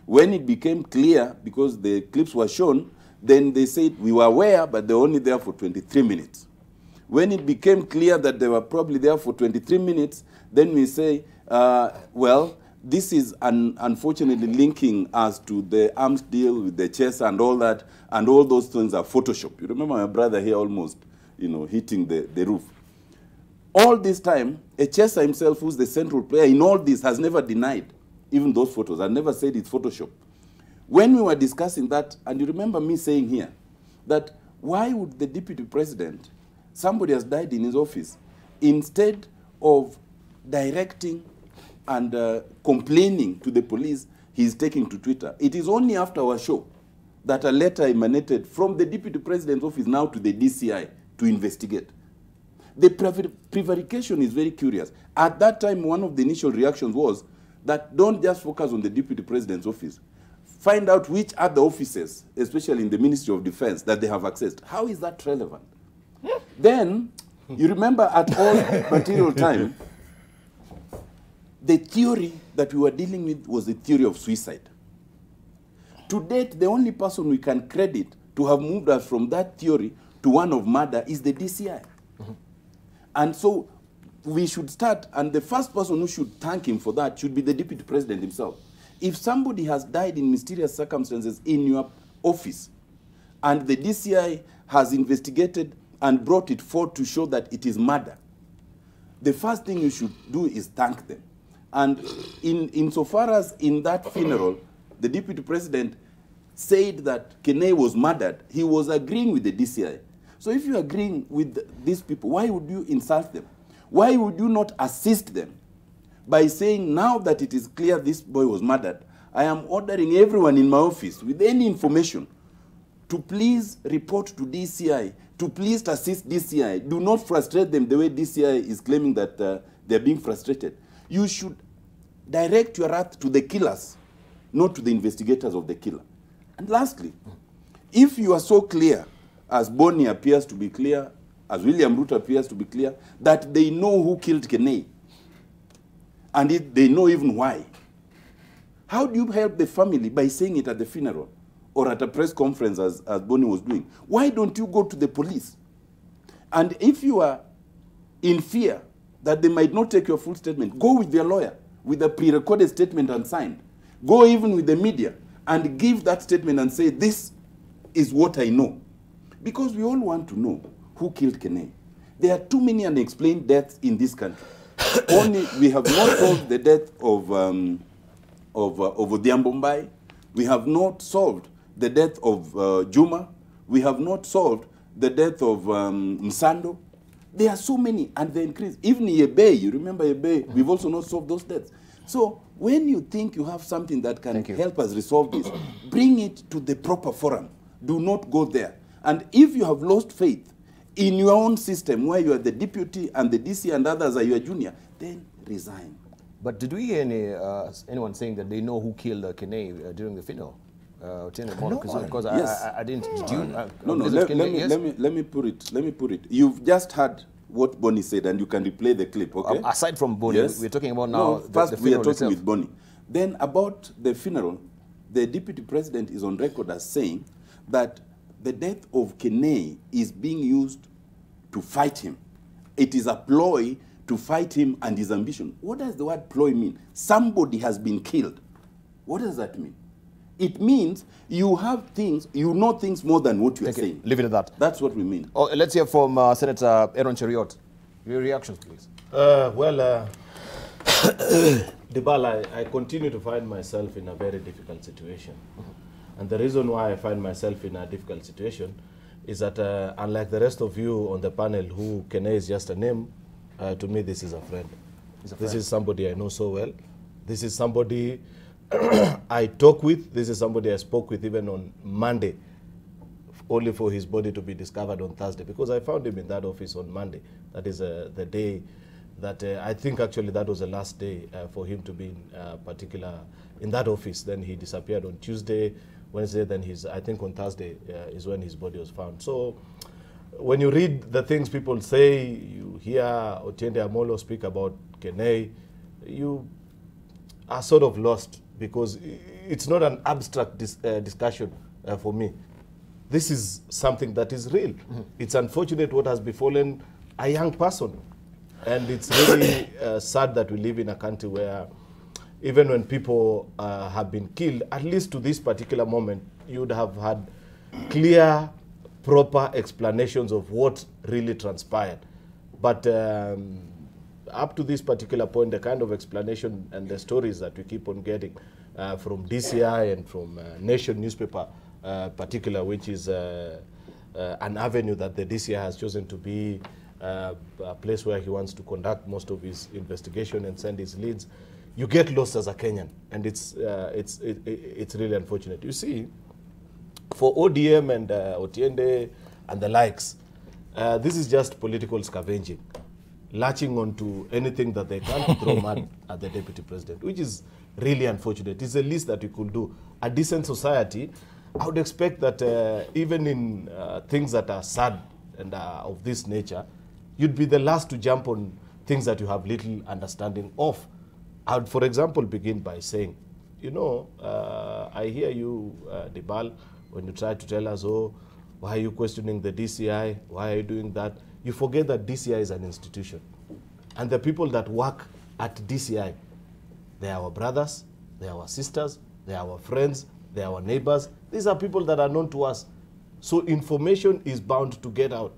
When it became clear, because the clips were shown, then they said, we were aware, but they were only there for 23 minutes. When it became clear that they were probably there for 23 minutes, then we say, well, this is unfortunately linking us to the arms deal with the chess and all that, and all those things are Photoshop. You remember my brother here almost, hitting the roof. All this time, Echesa himself, who's the central player in all this, has never denied even those photos. I never said it's Photoshop. When we were discussing that, and you remember me saying here, that why would the deputy president, somebody has died in his office, instead of directing and complaining to the police, he's taking to Twitter. It is only after our show that a letter emanated from the deputy president's office now to the DCI to investigate. The prevarication is very curious. At that time, one of the initial reactions was, that don't just focus on the Deputy President's office. Find out which other offices, especially in the Ministry of Defense, that they have accessed. How is that relevant? Then, you remember at all material time, the theory that we were dealing with was the theory of suicide. To date, the only person we can credit to have moved us from that theory to one of murder is the DCI. And so we should start, and the first person who should thank him for that should be the Deputy President himself. If somebody has died in mysterious circumstances in your office, and the DCI has investigated and brought it forth to show that it is murder, the first thing you should do is thank them. And insofar as in that funeral, the Deputy President said that Kenei was murdered, he was agreeing with the DCI. So if you're agreeing with these people, why would you insult them? Why would you not assist them by saying, now that it is clear this boy was murdered, I am ordering everyone in my office with any information to please report to DCI, to please assist DCI. Do not frustrate them the way DCI is claiming that they're being frustrated. You should direct your wrath to the killers, not to the investigators of the killer. And lastly, if you are so clear, as Bonnie appears to be clear, as William Ruto appears to be clear, that they know who killed Kenei, and they know even why, how do you help the family by saying it at the funeral or at a press conference as Bonnie was doing? Why don't you go to the police? And if you are in fear that they might not take your full statement, go with their lawyer, with a pre-recorded statement and signed. Go even with the media and give that statement and say, this is what I know. Because we all want to know who killed Kenei. There are too many unexplained deaths in this country. Only we have not solved the death of Odhiambo. We have not solved the death of Juma. We have not solved the death of Msando. There are so many, and they increase. Even Yebe, you remember Yebe, we've also not solved those deaths. So when you think you have something that can help us resolve this, bring it to the proper forum. Do not go there. And if you have lost faith in your own system, where you are the deputy and the DC and others are your junior, then resign. But did we hear anyone saying that they know who killed Kenei during the funeral? Because yes. I didn't. Did you? Let me put it. You've just heard what Bonnie said, and you can replay the clip. Okay. Aside from Bonnie, yes. We're talking about now. No, first the we are talking itself. with Bonnie. Then about the funeral, the Deputy President is on record as saying that the death of Kenei is being used to fight him. It is a ploy to fight him and his ambition. What does the word ploy mean? Somebody has been killed. What does that mean? It means you have things, you know things more than what you are saying. Leave it at that. That's what we mean. Oh, let's hear from Senator Aaron Cheriot. Your reactions, please. Dibala, I continue to find myself in a very difficult situation. And the reason why I find myself in a difficult situation is that unlike the rest of you on the panel who Kenei is just a name, to me this is a friend. This is somebody I know so well. This is somebody I talk with. This is somebody I spoke with even on Monday, only for his body to be discovered on Thursday, because I found him in that office on Monday. That is the day that I think actually that was the last day for him to be in that office. Then he disappeared on Tuesday, Wednesday, then I think on Thursday is when his body was found. So when you read the things people say, you hear Otiende Amolo speak about Kenei, you are sort of lost, because it's not an abstract discussion for me. This is something that is real. It's unfortunate what has befallen a young person. And it's really sad that we live in a country where even when people have been killed, at least to this particular moment, you would have had clear, proper explanations of what really transpired. But up to this particular point, the kind of explanation and the stories that we keep on getting from DCI and from Nation newspaper particular, which is an avenue that the DCI has chosen to be a place where he wants to conduct most of his investigation and send his leads, you get lost as a Kenyan, and it's really unfortunate. You see, for ODM and Otiende and the likes, this is just political scavenging. latching onto anything that they can to throw mud at the deputy president, which is really unfortunate. It's the least that we could do. A decent society, I would expect that even in things that are sad and of this nature, you'd be the last to jump on things that you have little understanding of. I would, for example, begin by saying, you know, I hear you, Dibal, when you try to tell us, oh, why are you questioning the DCI? Why are you doing that? You forget that DCI is an institution. And the people that work at DCI, they are our brothers, they are our sisters, they are our friends, they are our neighbors. These are people that are known to us. So information is bound to get out.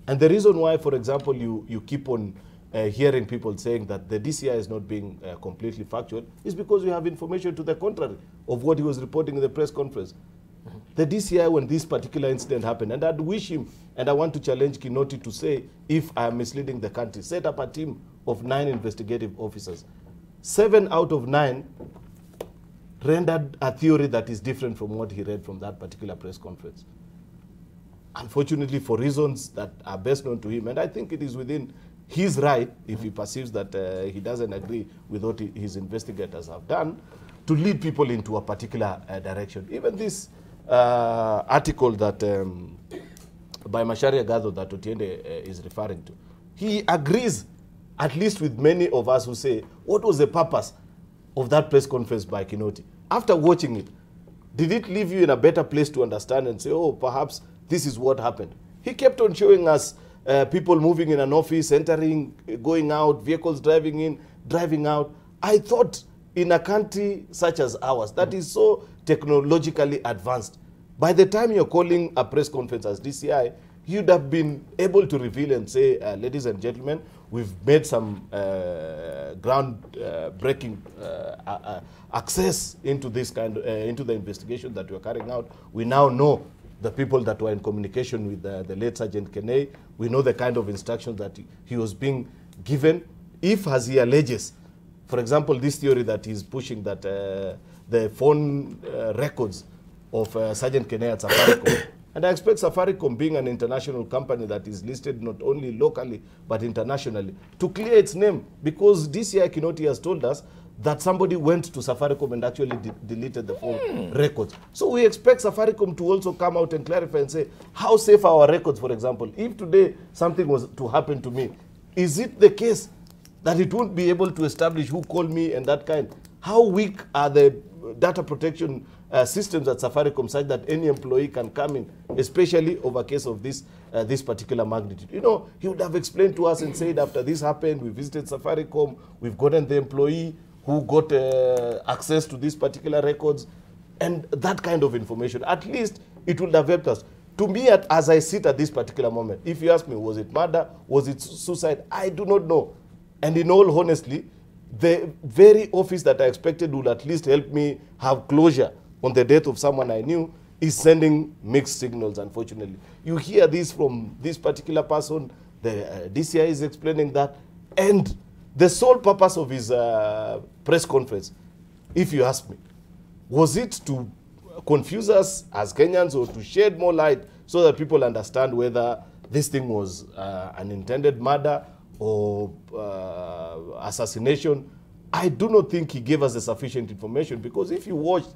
And the reason why, for example, you keep on hearing people saying that the DCI is not being completely factual is because we have information to the contrary of what he was reporting in the press conference. The DCI, when this particular incident happened, and I'd wish him, and I want to challenge Kinoti to say, if I am misleading the country, set up a team of 9 investigative officers. 7 out of 9 rendered a theory that is different from what he read from that particular press conference. Unfortunately, for reasons that are best known to him, and I think it is within his right, if he perceives that he doesn't agree with what his investigators have done, to lead people into a particular direction. Even this article that by Macharia Gadho that Otiende is referring to, he agrees, at least with many of us who say, what was the purpose of that press conference by Kinoti? After watching it, did it leave you in a better place to understand and say, oh, perhaps this is what happened? He kept on showing us people moving in an office, entering, going out, vehicles driving in, driving out. I thought in a country such as ours, that is so technologically advanced, by the time you're calling a press conference as DCI, you'd have been able to reveal and say, ladies and gentlemen, we've made some ground-breaking access into this into the investigation that we're carrying out. We now know the people that were in communication with the late Sergeant Kenei. We know the kind of instructions that he was being given. If, as he alleges, for example, this theory that he's pushing that the phone records of Sergeant Kenei at Safaricom, and I expect Safaricom, being an international company that is listed not only locally but internationally, to clear its name, because DCI Kinoti has told us that somebody went to Safaricom and actually deleted the phone records. So we expect Safaricom to also come out and clarify and say, how safe are our records, for example? If today something was to happen to me, is it the case that it won't be able to establish who called me and that kind? How weak are the data protection systems at Safaricom such that any employee can come in, especially over a case of this particular magnitude? You know, he would have explained to us and said, after this happened, we visited Safaricom, we've gotten the employee who got access to these particular records, and that kind of information. At least it would have helped us. To me, as I sit at this particular moment, if you ask me, was it murder, was it suicide, I do not know. And in all honesty, the very office that I expected would at least help me have closure on the death of someone I knew is sending mixed signals, unfortunately. You hear this from this particular person, the DCI is explaining that, and the sole purpose of his press conference, if you ask me, was it to confuse us as Kenyans or to shed more light so that people understand whether this thing was an intended murder or assassination? I do not think he gave us the sufficient information, because if you watched,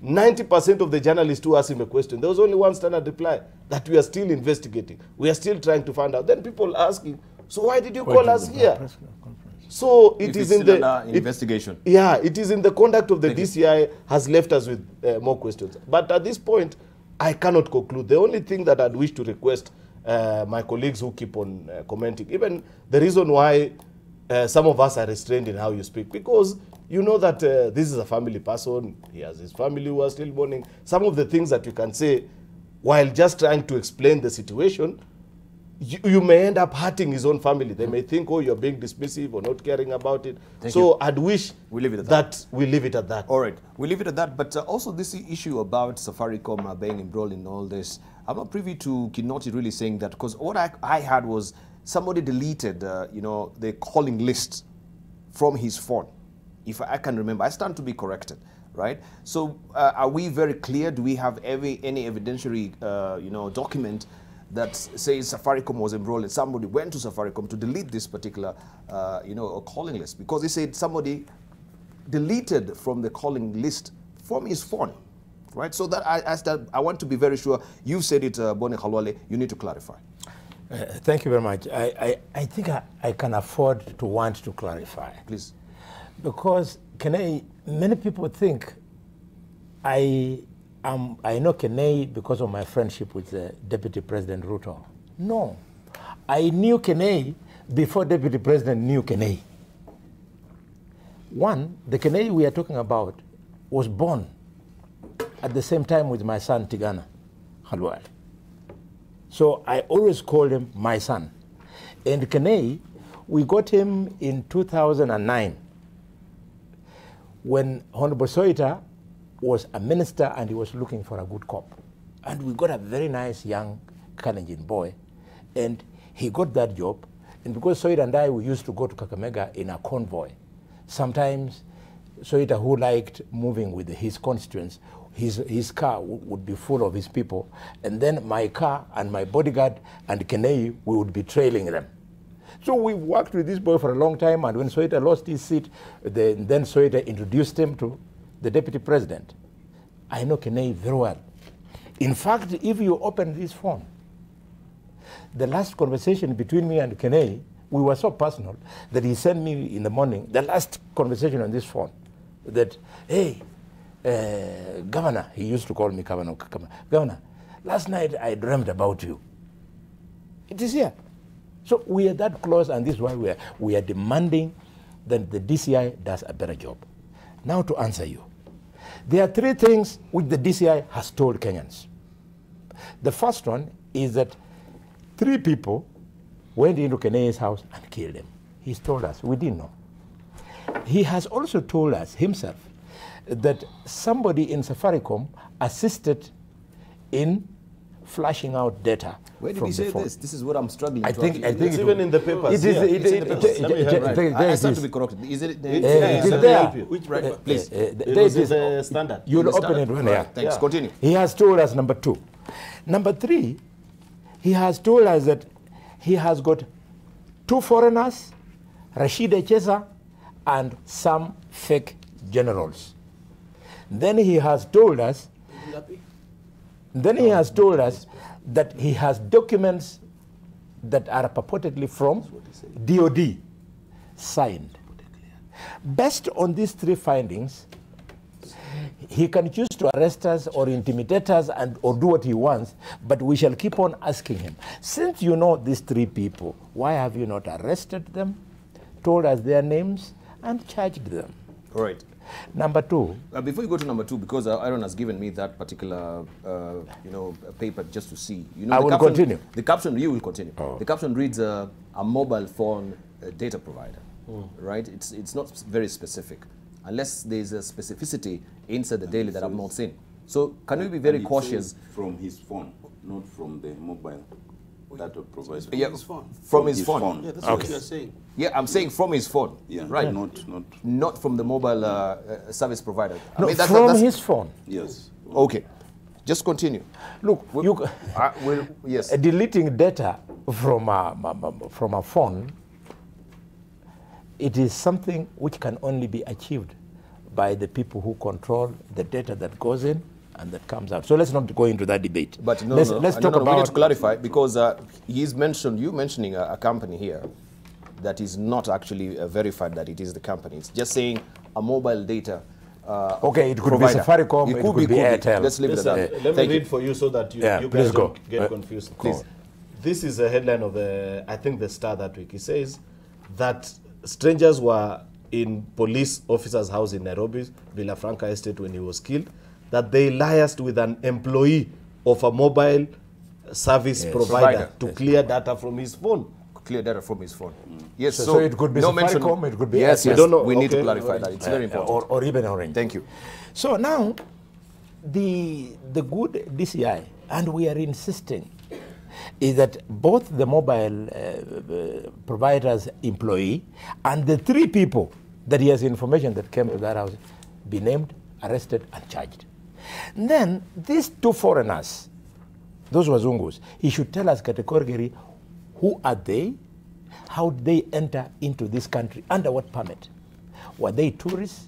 90% of the journalists who asked him a question, there was only one standard reply, that we are still investigating. We are still trying to find out. Then people asking, so why did you call us here? So it is in the investigation. Yeah, it is in the conduct of the DCI has left us with more questions. But at this point, I cannot conclude. The only thing that I'd wish to request my colleagues who keep on commenting, even the reason why some of us are restrained in how you speak, because you know that this is a family person, he has his family who are still mourning. Some of the things that you can say while just trying to explain the situation, you may end up hurting his own family. They may think, oh, you're being dismissive or not caring about it. So I'd wish we leave it at that. All right, we leave it at that. But also this issue about Safaricom being embroiled in all this, I'm not privy to Kinoti really saying that, because what I had was somebody deleted, you know, the calling list from his phone. If I can remember, I stand to be corrected, right? So are we very clear? Do we have any evidentiary, you know, document that says Safaricom was enrolled and somebody went to Safaricom to delete this particular, calling list, because they said somebody deleted from the calling list from his phone, right? So that I want to be very sure. You said it, Boni Khalwale, you need to clarify. Thank you very much. I think I can afford to want to clarify. Please. Because many people think I know Kenei because of my friendship with Deputy President Ruto. No. I knew Kenei before Deputy President knew Kenei. One, the Kenei we are talking about was born at the same time with my son Tigana Khalwale. So I always called him my son. And Kenei, we got him in 2009 when Honorable Soita was a minister and he was looking for a good cop. And we got a very nice young Kalenjin boy, and he got that job. And because Soita and I, we used to go to Kakamega in a convoy. Sometimes Soita, who liked moving with his constituents, his car would be full of his people, and then my car and my bodyguard and Kenei, we would be trailing them. So we worked with this boy for a long time, and when Soita lost his seat, then Soita introduced him to the Deputy President. I know Kenei very well. In fact, if you open this phone, the last conversation between me and Kenei, we were so personal that he sent me in the morning, the last conversation on this phone, that, hey, Governor, he used to call me Governor, Governor, last night I dreamt about you. It is here. So we are that close, and this is why we are demanding that the DCI does a better job. Now to answer you. There are three things which the DCI has told Kenyans. The first one is that 3 people went into Kenei's house and killed him. He's told us, we didn't know. He has also told us himself that somebody in Safaricom assisted in flashing out data. Where did he say this? This is what I'm struggling to. I think it's even in the papers. It is. I stand to be corrected. Is it there? Which please? It was the standard. You'll open it when right. Thanks. Continue. He has told us number 2. Number 3, he has told us that he has got 2 foreigners, Rashid Echesa, and some fake generals. Then he has told us that he has documents that are purportedly from DOD signed. Based on these 3 findings, he can choose to arrest us or intimidate us or do what he wants, but we shall keep on asking him, since you know these 3 people, why have you not arrested them, told us their names, and charged them? All right. Number 2. Before you go to number 2, because Aaron has given me that particular, paper just to see. I will continue. The caption, you will continue. Oh. The caption reads a mobile phone data provider, right? It's not very specific, unless there's a specificity inside the daily that I've not seen. So can we be very cautious? From his phone, not from the mobile data provider. Yeah, from his phone. Yeah, that's what you're saying. Yeah, I'm saying from his phone. Yeah, right. Not from the mobile service provider. No, that's his phone. Yes. Okay. Just continue. Look, yes. Deleting data from a phone, it is something which can only be achieved by the people who control the data that goes in and that comes out. So let's not go into that debate. But let's talk about. We need to clarify, because you mentioning a company here that is not actually verified that it is the company. It's just saying a mobile data. Okay, it could be Safaricom, it could be Airtel. Let's leave it at that. Let me read for you so that you guys don't get confused. Please. This is a headline of, I think, the Star that week. It says that strangers were in police officer's house in Nairobi, Villafranca Estate, when he was killed, that they liaised with an employee of a mobile service provider to clear data from his phone. Clear data from his phone. Yes, so it could be Safaricom, it could be yes, Airtel. we don't know. We need to clarify that. It's very important. Or even Orange. Thank you. So now, the good DCI, and we are insisting, is that both the mobile provider's employee and the 3 people that he has information that came to that house be named, arrested, and charged. And then these 2 foreigners, those Wazungus, he should tell us categorically who are they, how did they enter into this country, under what permit? Were they tourists?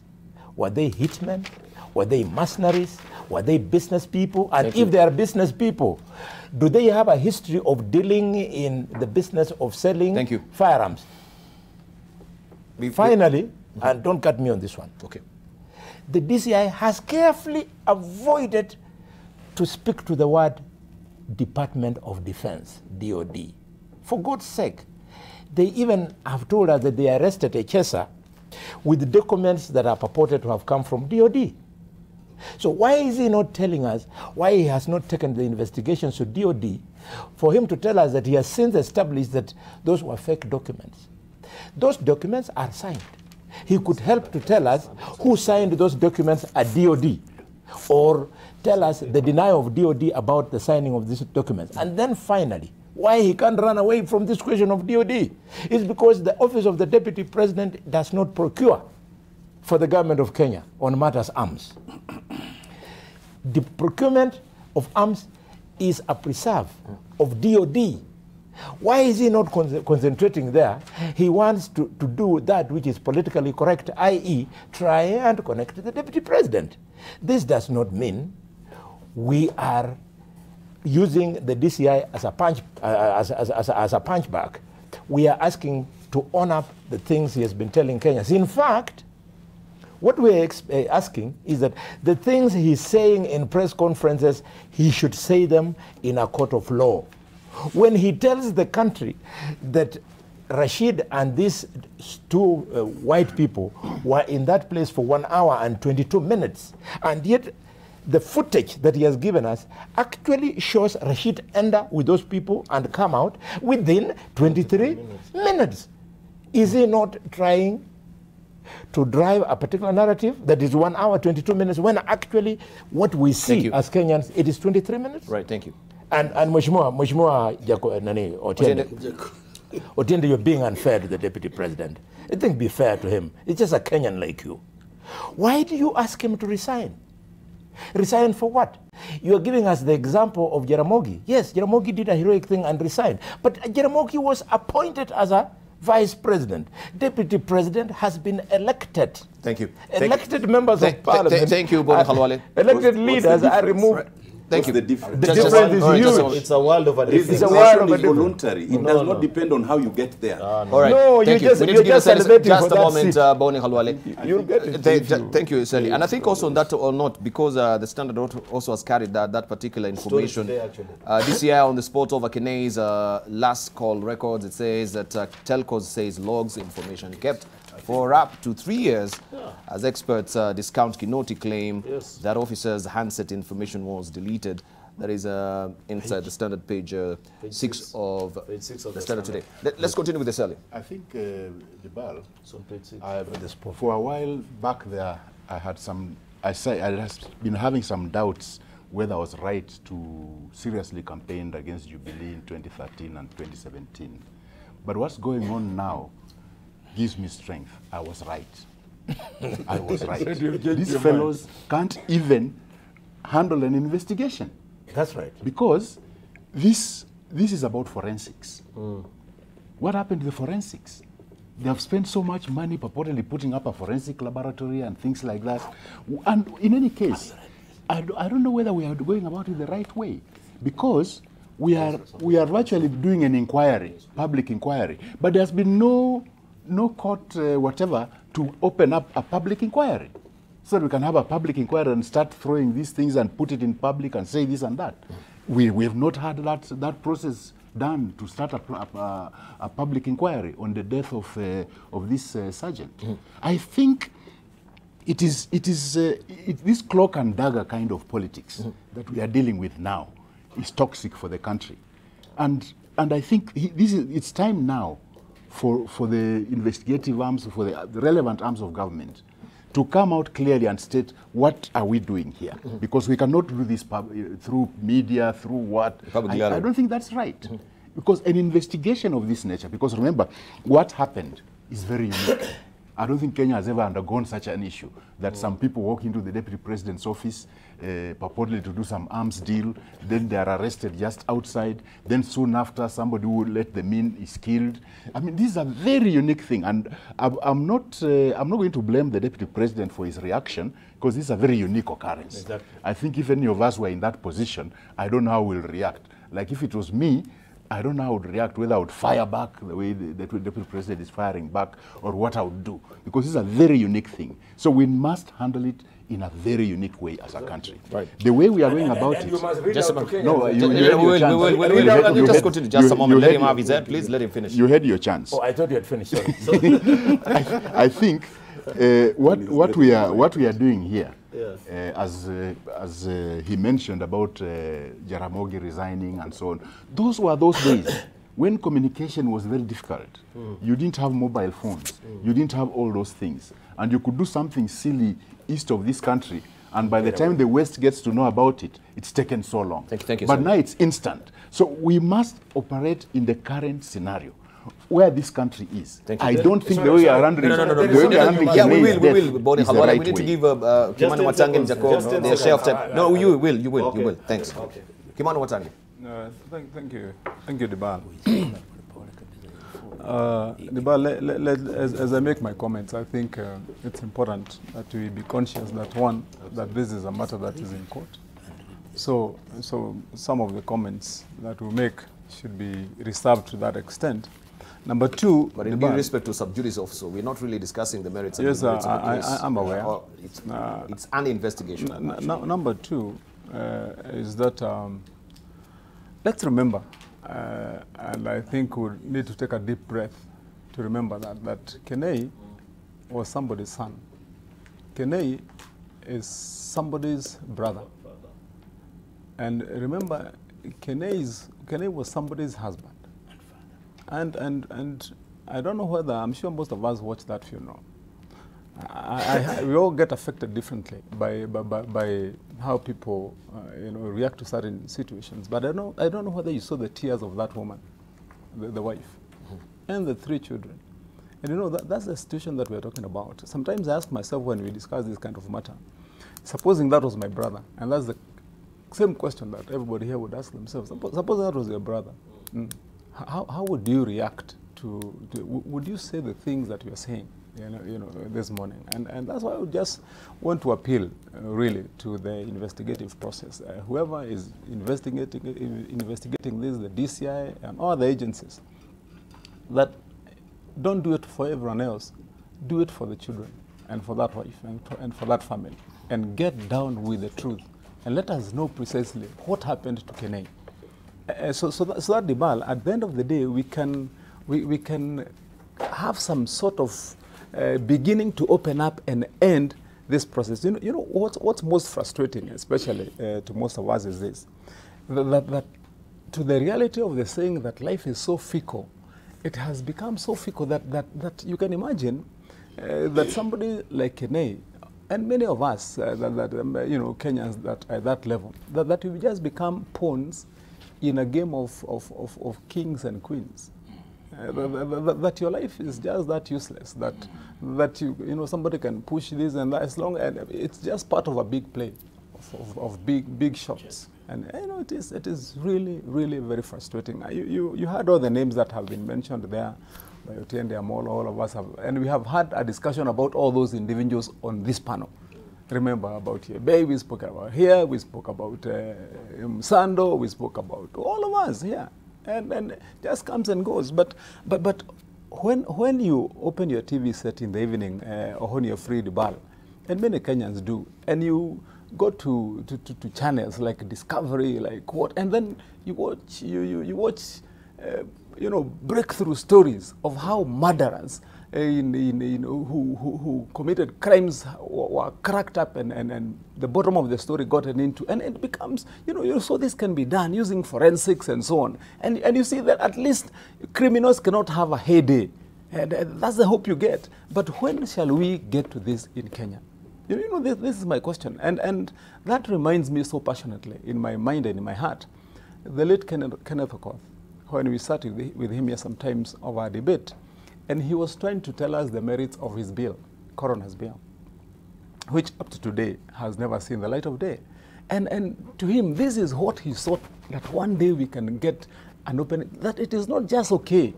Were they hitmen? Were they mercenaries? Were they business people? And if they are business people, do they have a history of dealing in the business of selling firearms? Finally, and don't cut me on this one. Okay. The DCI has carefully avoided to speak to the word Department of Defense, DOD. For God's sake, they even have told us that they arrested a chaser with documents that are purported to have come from DOD. So why is he not telling us why he has not taken the investigations to DOD for him to tell us that he has since established that those were fake documents? Those documents are signed. He could help to tell us who signed those documents at DOD, or tell us the denial of DOD about the signing of these documents. And then finally, why he can't run away from this question of DOD is because the office of the Deputy President does not procure for the government of Kenya on matters arms. The procurement of arms is a preserve of DOD. Why is he not concentrating there? He wants to do that which is politically correct, i.e. try and connect the Deputy President. This does not mean we are using the DCI as a punch bag. We are asking to own up the things he has been telling Kenyans. In fact, what we're asking is that the things he's saying in press conferences, he should say them in a court of law. When he tells the country that Rashid and these two white people were in that place for 1 hour and 22 minutes, and yet the footage that he has given us actually shows Rashid enter with those people and come out within 23 minutes. Is he not trying to drive a particular narrative that is 1 hour, 22 minutes, when actually what we see as Kenyans, it is 23 minutes? Right, thank you. And Mheshimiwa Otiende, you're being unfair to the Deputy President. I think be fair to him. It's just a Kenyan like you. Why do you ask him to resign? Resign for what? You are giving us the example of Jaramogi. Yes, Jaramogi did a heroic thing and resigned. But Jaramogi was appointed as a Vice President. Deputy President has been elected. Thank you. Elected members of Parliament. Thank you, Boni Khalwale. Elected leaders are removed. Thank you. The difference? The difference is huge. It's a world of a difference. It's a world of a It's voluntary. It does not depend on how you get there. All right. No, thank you're just celebrating just for a that moment, seat. Boni Khalwale. You'll get it. Thank you, Sally. And I think also on that or not, because the Standard also has carried that particular information. DCI on the spot over Kenei's last call records, it says that telcos says logs information kept for up to 3 years, as experts discount Kinoti claim that officers' handset information was deleted. That is inside the Standard page 6 of the Standard today. Let's continue with this, Sally. I think the ball. For a while back there, I had been having some doubts whether I was right to seriously campaign against Jubilee in 2013 and 2017. But what's going on now gives me strength. I was right. I was right. These fellows can't even handle an investigation. That's right. Because this is about forensics. What happened to the forensics? They have spent so much money purportedly putting up a forensic laboratory and things like that. And in any case, I don't know whether we are going about it the right way, because we are virtually doing an inquiry, public inquiry, but there's been no court whatever to open up a public inquiry, so that we can have a public inquiry and start throwing these things and put it in public and say this and that. We have not had that process done to start a public inquiry on the death of this sergeant. I think it is this cloak and dagger kind of politics that we are dealing with now is toxic for the country, and I think it's time now for the investigative arms, for the relevant arms of government, to come out clearly and state what are we doing here, because we cannot do this through media, through what. I don't think that's right, because an investigation of this nature, because remember, what happened is very unique. I don't think Kenya has ever undergone such an issue, that some people walk into the deputy president's office purportedly to do some arms deal, then they are arrested just outside, then soon after somebody who let them in is killed. I mean, this is a very unique thing, and I'm not going to blame the deputy president for his reaction, because this is a very unique occurrence. Exactly. I think if any of us were in that position, I don't know how we'll react. Like if it was me, I don't know how I would react, whether I would fire back the way the deputy president is firing back, or what I would do, because this is a very unique thing. So we must handle it in a very unique way as a country. Right. The way we are going about it. We'll just continue just a moment. Let him have his head. Please let him finish. You had your chance. Oh, I thought you had finished. Sorry. I think what we are doing here, as he mentioned about Jaramogi resigning and so on, those were those days when communication was very difficult. You didn't have mobile phones. You didn't have all those things. And you could do something silly east of this country, and by the time the West gets to know about it, it's taken so long. Thank you, but sir. now it's instant. So we must operate in the current scenario, where this country is. I don't think the way we are handling Yeah, we will. Body we need to give Kimani Watangi Jacob their share of time. No, you will. Thanks. Kimani Watangi. Thank you, Dibal. Dibal, as I make my comments, I think it's important that we be conscious that, one, that this is a matter that is in court. So some of the comments that we make should be reserved to that extent. Number two, but in due respect to sub judice also, we're not really discussing the merits of yes, the merits of the case. I'm aware. It's an investigation. Number two is that let's remember, and I think we need to take a deep breath to remember that Kenei was somebody's son. Kenei is somebody's brother. And remember, Kenei was somebody's husband. And I don't know whether, I'm sure most of us watched that funeral. We all get affected differently by how people react to certain situations. But I don't know whether you saw the tears of that woman, the wife, and the 3 children. And that's the situation that we're talking about. Sometimes I ask myself when we discuss this kind of matter, supposing that was my brother, and that's the same question that everybody here would ask themselves. Suppose that was your brother. How would you react to would you say the things that you're saying this morning? And that's why I would just want to appeal really to the investigative process. Whoever is investigating this, the DCI and all the agencies, that don't do it for everyone else, do it for the children and for that wife and for that family, and get down with the truth and let us know precisely what happened to Kenei. So that Dibal, at the end of the day, we can have some sort of beginning to open up and end this process. What's most frustrating, especially to most of us, is this: that to the reality of the saying that life is so fickle, it has become so fickle that you can imagine that somebody like Kenei, and many of us, Kenyans that at that level, that we just become pawns in a game of kings and queens. That your life is just that useless, that somebody can push this and that, as long as it's just part of a big play of big shots. And it is really, really very frustrating. You heard all the names that have been mentioned there by Otiende Amolo, all of us have, and we have had a discussion about all those individuals on this panel. Remember about Yebe, we spoke about here, we spoke about Sando, we spoke about all of us here, and just comes and goes. But when you open your TV set in the evening or when you're free to ball, and many Kenyans do, and you go to channels like Discovery, like what, and then you watch breakthrough stories of how murderers who committed crimes were cracked up and the bottom of the story gotten into, and it becomes, so this can be done using forensics and so on. And you see that at least criminals cannot have a heyday. And that's the hope you get. But when shall we get to this in Kenya? This is my question. And that reminds me so passionately in my mind and in my heart. The late Kenneth Okoth, when we sat with him here sometimes over a debate, And he was trying to tell us the merits of his bill, coroner's bill, which up to today has never seen the light of day. And to him, this is what he thought, that one day we can get an opening, that it is not just okay,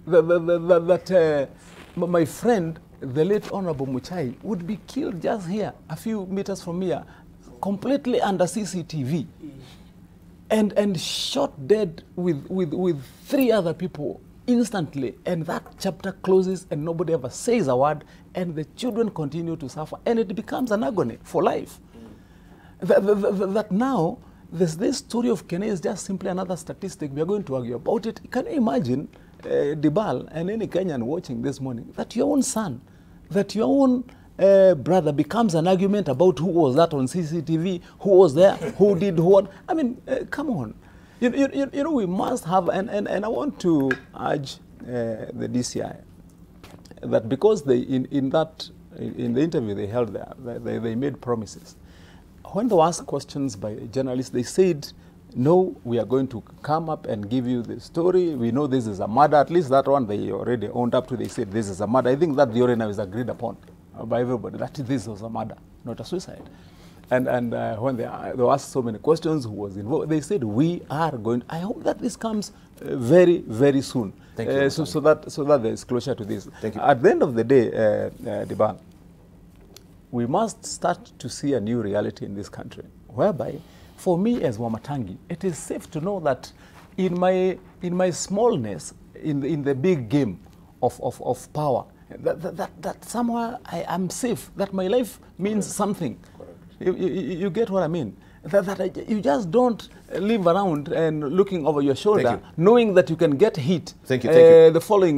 that my friend, the late Honorable Muchai, would be killed just here, a few meters from here, completely under CCTV, and shot dead with 3 other people instantly, and that chapter closes and nobody ever says a word, and the children continue to suffer, and it becomes an agony for life. That now, this story of Kenya is just simply another statistic. We are going to argue about it. Can you imagine, Dibal and any Kenyan watching this morning, that your own son, that your own brother becomes an argument about who was that on CCTV, who was there, who did what? I mean, come on. You know, we must have, and I want to urge the DCI that because they, in the interview they held there, they made promises. When they were asked questions by journalists, they said, no, we are going to come up and give you the story. We know this is a murder. At least that one they already owned up to. They said this is a murder. I think that the now is agreed upon by everybody, that this was a murder, not a suicide. And when they were asked so many questions, who was involved, they said, we are going. I hope that this comes very, very soon. Thank you. So that there is closure to this. Thank you. At the end of the day, Diban, we must start to see a new reality in this country, whereby, for me as Wamatangi, it is safe to know that in my smallness, in the big game of power, that somewhere I am safe, that my life means something. You get what I mean? You just don't live around and looking over your shoulder, knowing that you can get hit the following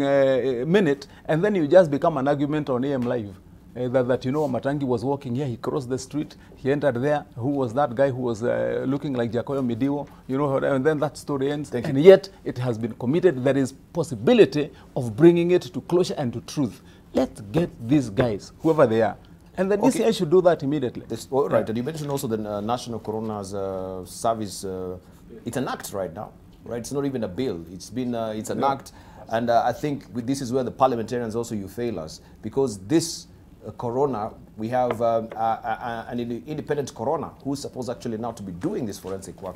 minute, and then you just become an argument on AM Live. That you know, Matangi was walking here, he crossed the street, he entered there, who was that guy who was looking like Jacoyo Midiwo, you know, and then that story ends. And yet, it has been committed. There is possibility of bringing it to closure and to truth. Let's get these guys, whoever they are. And the DCI should do that immediately. Right, and you mentioned also the National Coroner's Service. It's an act right now, right? It's not even a bill. It's been, it's an act. And I think this is where the parliamentarians also, you fail us, because this coroner, we have an independent coroner who's supposed actually now to be doing this forensic work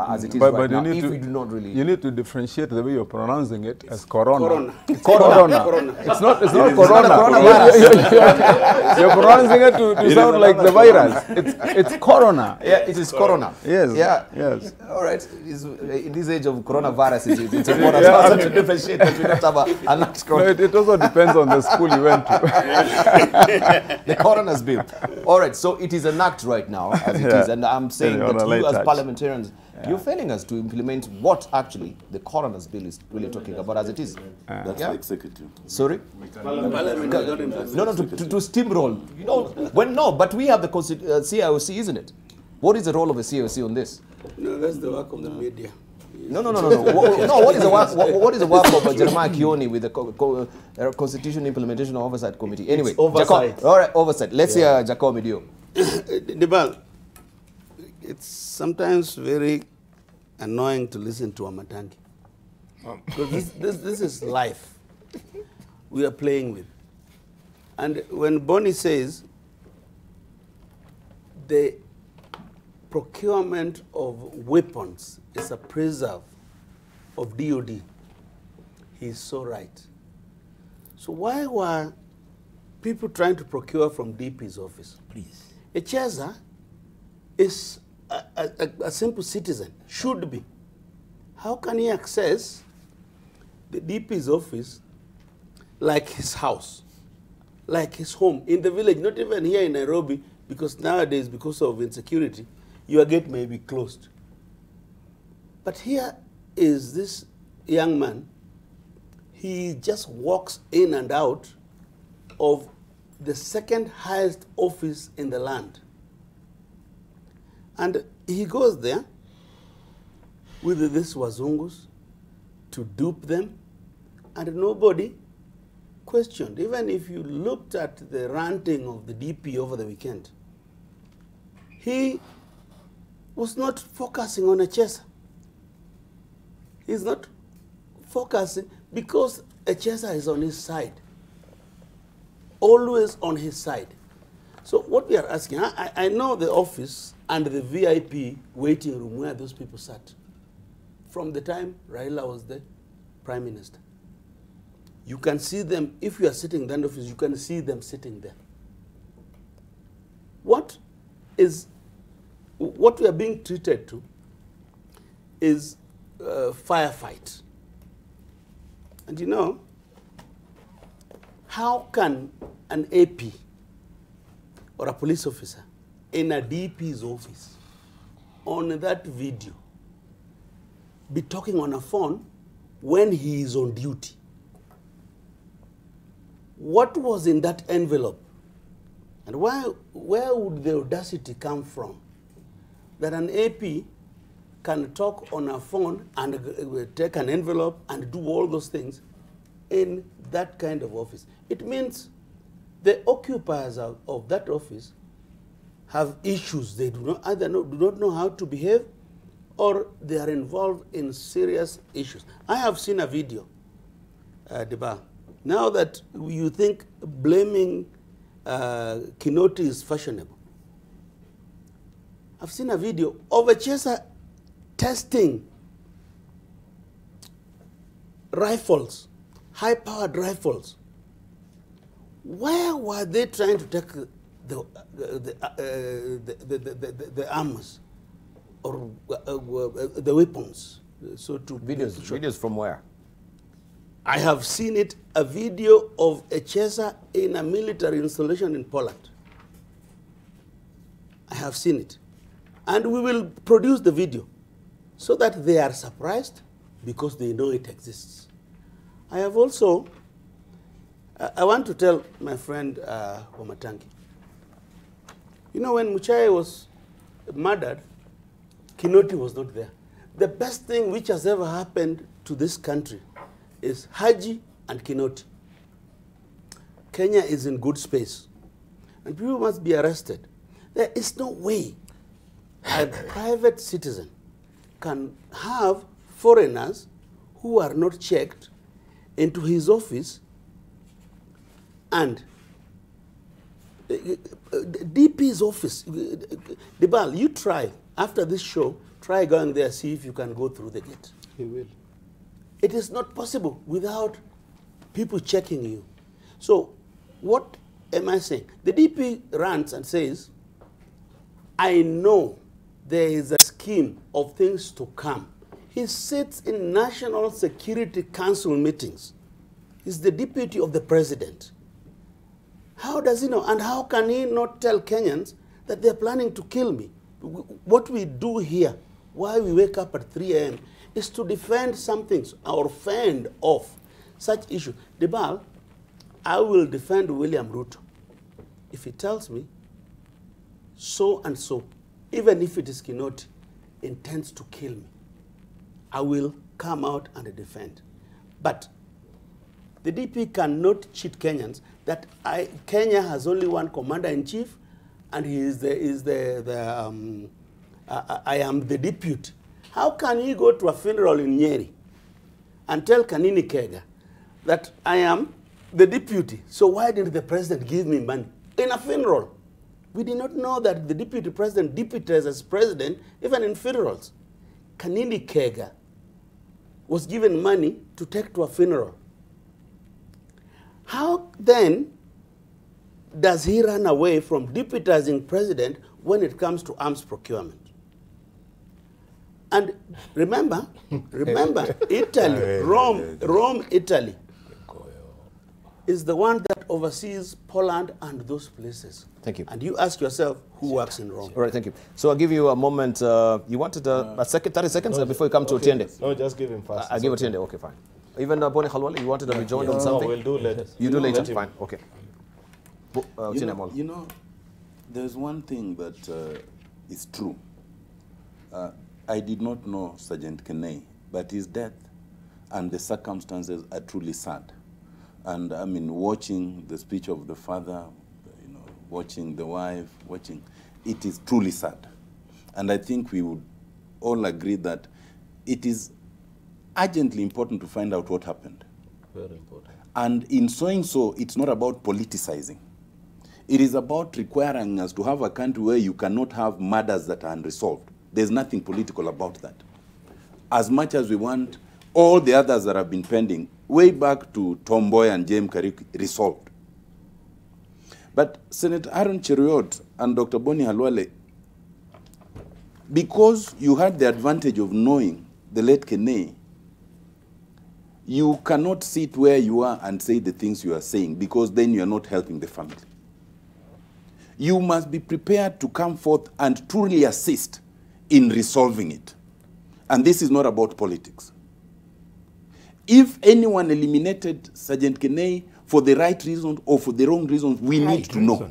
as it is right now. If we do not really, you need to differentiate the way you're pronouncing it as corona. Corona. It's not corona. You're pronouncing it to sound like the virus. It's corona. Yeah, it is corona. Yes. Yeah. Yes. All right. In this age of coronavirus, it's important to differentiate that we don't have an act. No, it also depends on the school you went to. The coroner's bill. All right, so it is an act right now, as it is, and I'm saying that you as parliamentarians, you're failing us to implement what actually the coroner's bill is really talking about as it is. That's the executive. Sorry? Parliament no, to steamroll. You know, but we have the CIOC, isn't it? What is the role of the CIOC on this? No, that's the work of the media. No. What is the work of Jeremiah Kioni with the Constitution Implementation Oversight Committee? Anyway, oversight. All right, oversight. Let's hear Jacob Midio. Dibal, it's sometimes very annoying to listen to Amatangi. Because this is life we are playing with. And when Bonnie says the procurement of weapons is a preserve of DOD, he's so right. So why were people trying to procure from DP's office? Please. A Cheza is a simple citizen, should be. How can he access the DP's office like his house, like his home, in the village, not even here in Nairobi, because nowadays, because of insecurity, your gate may be closed. But here is this young man. He just walks in and out of the second highest office in the land. And he goes there with these wazungus to dupe them, and nobody questioned. Even if you looked at the ranting of the DP over the weekend, he was not focusing on a Chesa. He's not focusing because Echesa is on his side. Always on his side. So what we are asking, I know the office and the VIP waiting room where those people sat. From the time Raila was the Prime Minister. You can see them, if you are sitting in that office, you can see them sitting there. What we are being treated to is firefight. And you know, how can an AP or a police officer in a DP's office on that video be talking on a phone when he is on duty? What was in that envelope? And where would the audacity come from that an AP can talk on a phone and take an envelope and do all those things in that kind of office? It means the occupiers of that office have issues. They do not know how to behave, or they are involved in serious issues. I have seen a video, Deba. Now that you think blaming Kinoti is fashionable, I've seen a video of Echesa testing rifles, high-powered rifles. Where were they trying to take the arms or the weapons? So to videos from where? I have seen it, a video of Echesa in a military installation in Poland. I have seen it. And we will produce the video so that they are surprised because they know it exists. I have also, I want to tell my friend Wamatangi, you know, when Muchai was murdered, Kinoti was not there. The best thing which has ever happened to this country is Haji and Kinoti. Kenya is in good space, and people must be arrested. There is no way a private citizen can have foreigners who are not checked into his office, and DP's office. Debal, you try, after this show, try going there, see if you can go through the gate. He will. It is not possible without people checking you. So what am I saying? The DP runs and says, I know there is a scheme of things to come. He sits in National Security Council meetings. He's the deputy of the president. How does he know? And how can he not tell Kenyans that they're planning to kill me? What we do here, why we wake up at 3 a.m., is to defend some things or fend off such issues. Debal, I will defend William Ruto if he tells me so and so, even if it is Kinoti, intends to kill me. I will come out and defend. But the DP cannot cheat Kenyans that Kenya has only one commander-in-chief and he is I am the deputy. How can he go to a funeral in Nyeri and tell Kanini Kega that I am the deputy? So why did the president give me money? In a funeral. We did not know that the deputy president deputies as president even in funerals. Kanini Kega was given money to take to a funeral. How then does he run away from deputizing president when it comes to arms procurement? And remember, Italy, Rome, Italy, is the one that oversees Poland and those places. Thank you. And you ask yourself, who works in Rome? All right, thank you. So I'll give you a moment. You wanted a second, 30 seconds before you come to Otiende? No, just give him fast. I'll give Otiende, okay, fine. Even Boni Khalwale, you wanted to rejoin on something? No, we'll do later. You do later, fine, okay. You know, there's one thing that is true. I did not know Sergeant Kenei, but his death and the circumstances are truly sad. And I mean, watching the speech of the father, you know, watching the wife, it is truly sad. And I think we would all agree that it is urgently important to find out what happened. Very important. And in saying so, it's not about politicizing. It is about requiring us to have a country where you cannot have murders that are unresolved. There's nothing political about that. As much as we want all the others that have been pending, way back to Tomboy and James Kariuki, resolved. But Senator Aaron Cheruiyot and Dr. Boni Halwale, because you had the advantage of knowing the late Kenei, you cannot sit where you are and say the things you are saying, because then you are not helping the family. You must be prepared to come forth and truly assist in resolving it. And this is not about politics. If anyone eliminated Sergeant Kenei for the right reasons or for the wrong reasons, we need to know.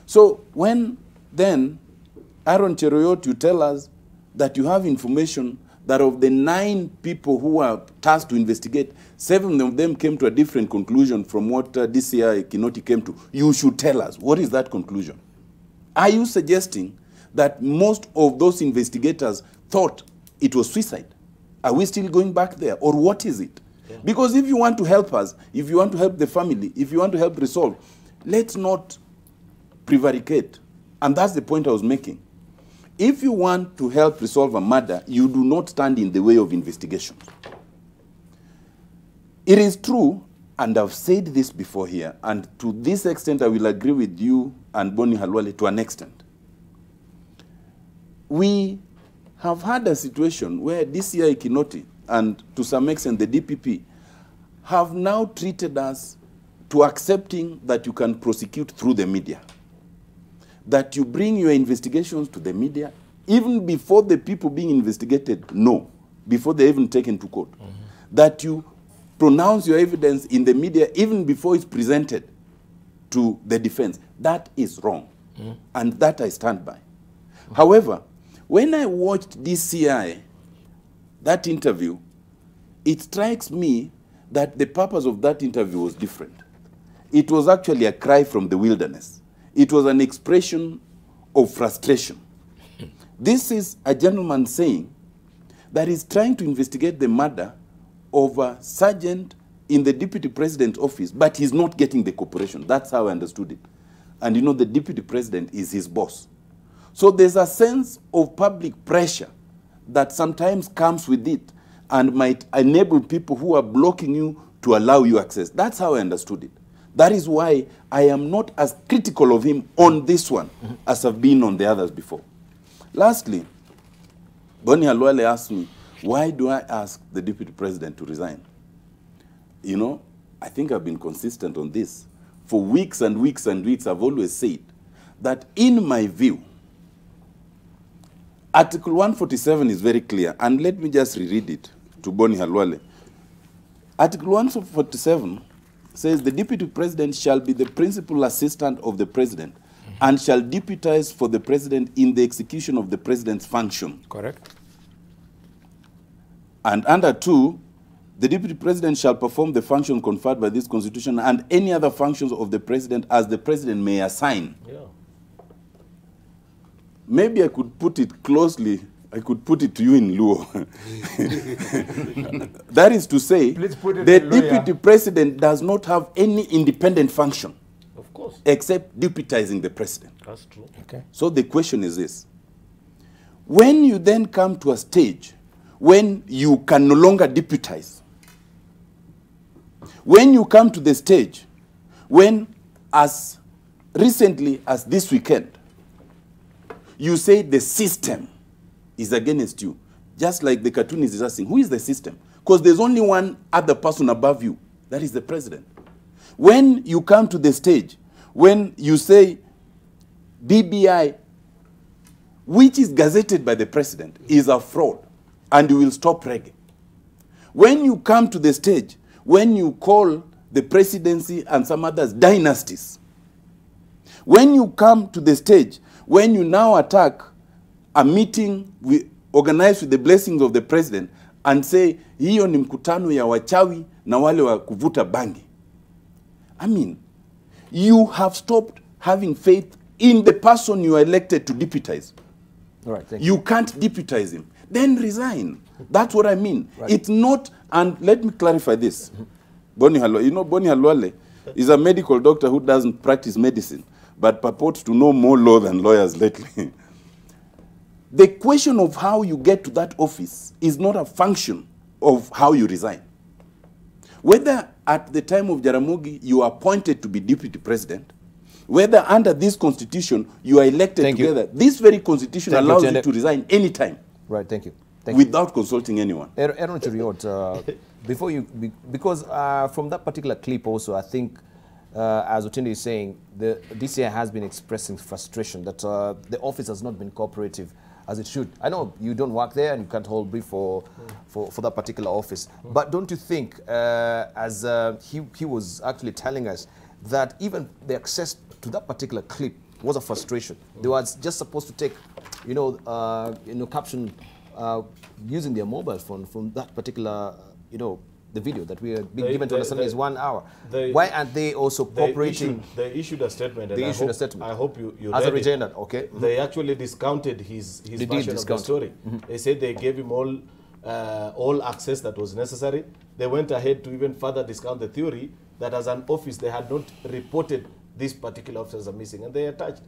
So when then, Aaron Cheruiyot, you tell us that you have information that of the 9 people who are tasked to investigate, 7 of them came to a different conclusion from what DCI Kinoti came to. You should tell us, what is that conclusion? Are you suggesting that most of those investigators thought it was suicide? Are we still going back there, or what is it? Yeah. Because if you want to help us, if you want to help the family, if you want to help resolve, let's not prevaricate. And that's the point I was making. If you want to help resolve a murder, you do not stand in the way of investigations. It is true, and I've said this before here, and to this extent I will agree with you and Boni Halwale to an extent. We have had a situation where DCI Kinoti and to some extent the DPP have now treated us to accepting that you can prosecute through the media. That you bring your investigations to the media, even before the people being investigated know, before they're even taken to court. That you pronounce your evidence in the media even before it's presented to the defense. That is wrong. And that I stand by. However, when I watched DCI, that interview, it strikes me that the purpose of that interview was different. It was actually a cry from the wilderness. It was an expression of frustration. This is a gentleman saying that he's trying to investigate the murder of a sergeant in the deputy president's office, but he's not getting the cooperation. That's how I understood it. And you know, the deputy president is his boss. So there's a sense of public pressure that sometimes comes with it and might enable people who are blocking you to allow you access. That's how I understood it. That is why I am not as critical of him on this one as I've been on the others before. Lastly, Boni Halwale asked me, why do I ask the deputy president to resign? You know, I think I've been consistent on this. For weeks and weeks and weeks, I've always said that in my view, Article 147 is very clear, and let me just reread it to Boni Halwale. Article 147 says the deputy president shall be the principal assistant of the president and shall deputize for the president in the execution of the president's function. Correct. And under 2, the deputy president shall perform the function conferred by this constitution and any other functions of the president as the president may assign. Yeah. Maybe I could put it closely, I could put it to you in Luo. That is to say, the deputy president does not have any independent function. Of course. Except deputizing the president. That's true. Okay. So the question is this. When you then come to a stage when you can no longer deputize, when you come to the stage when, as recently as this weekend, you say the system is against you, just like the cartoonist is asking, who is the system? Because there's only one other person above you, that is the president. When you come to the stage, when you say BBI, which is gazetted by the president, is a fraud, and you will stop reggae. When you come to the stage, when you call the presidency and some others dynasties, when you come to the stage, when you now attack a meeting organized with the blessings of the president and say, hiyo ni mkutano ya wachawi na wale wa kuvuta bangi. I mean, you have stopped having faith in the person you are elected to deputize. All right, thank you. You can't deputize him. Then resign. That's what I mean. It's not, and let me clarify this. Boni Halwale, you know, Boni Halwale is a medical doctor who doesn't practice medicine, but purports to know more law than lawyers lately. The question of how you get to that office is not a function of how you resign. Whether at the time of Jaramogi you are appointed to be deputy president, whether under this constitution you are elected together, this very constitution allows you to resign anytime. Right, thank you. Without consulting anyone. Aaron Churiot, before you, because from that particular clip also, I think, as Otiende is saying, the DCI has been expressing frustration that the office has not been cooperative as it should. I know you don't work there and you can't hold brief for that particular office, but don't you think, as he was actually telling us, that even the access to that particular clip was a frustration? They were just supposed to take, caption using their mobile phone from that particular, the video that we are being given to understand is 1 hour. Why aren't they also cooperating? They issued a statement. And they issued a statement. I hope you as read a retainer, okay. They actually discounted his version of the story. They said they gave him all access that was necessary. They went ahead to even further discount the theory that as an office they had not reported these particular officers are missing, and they attached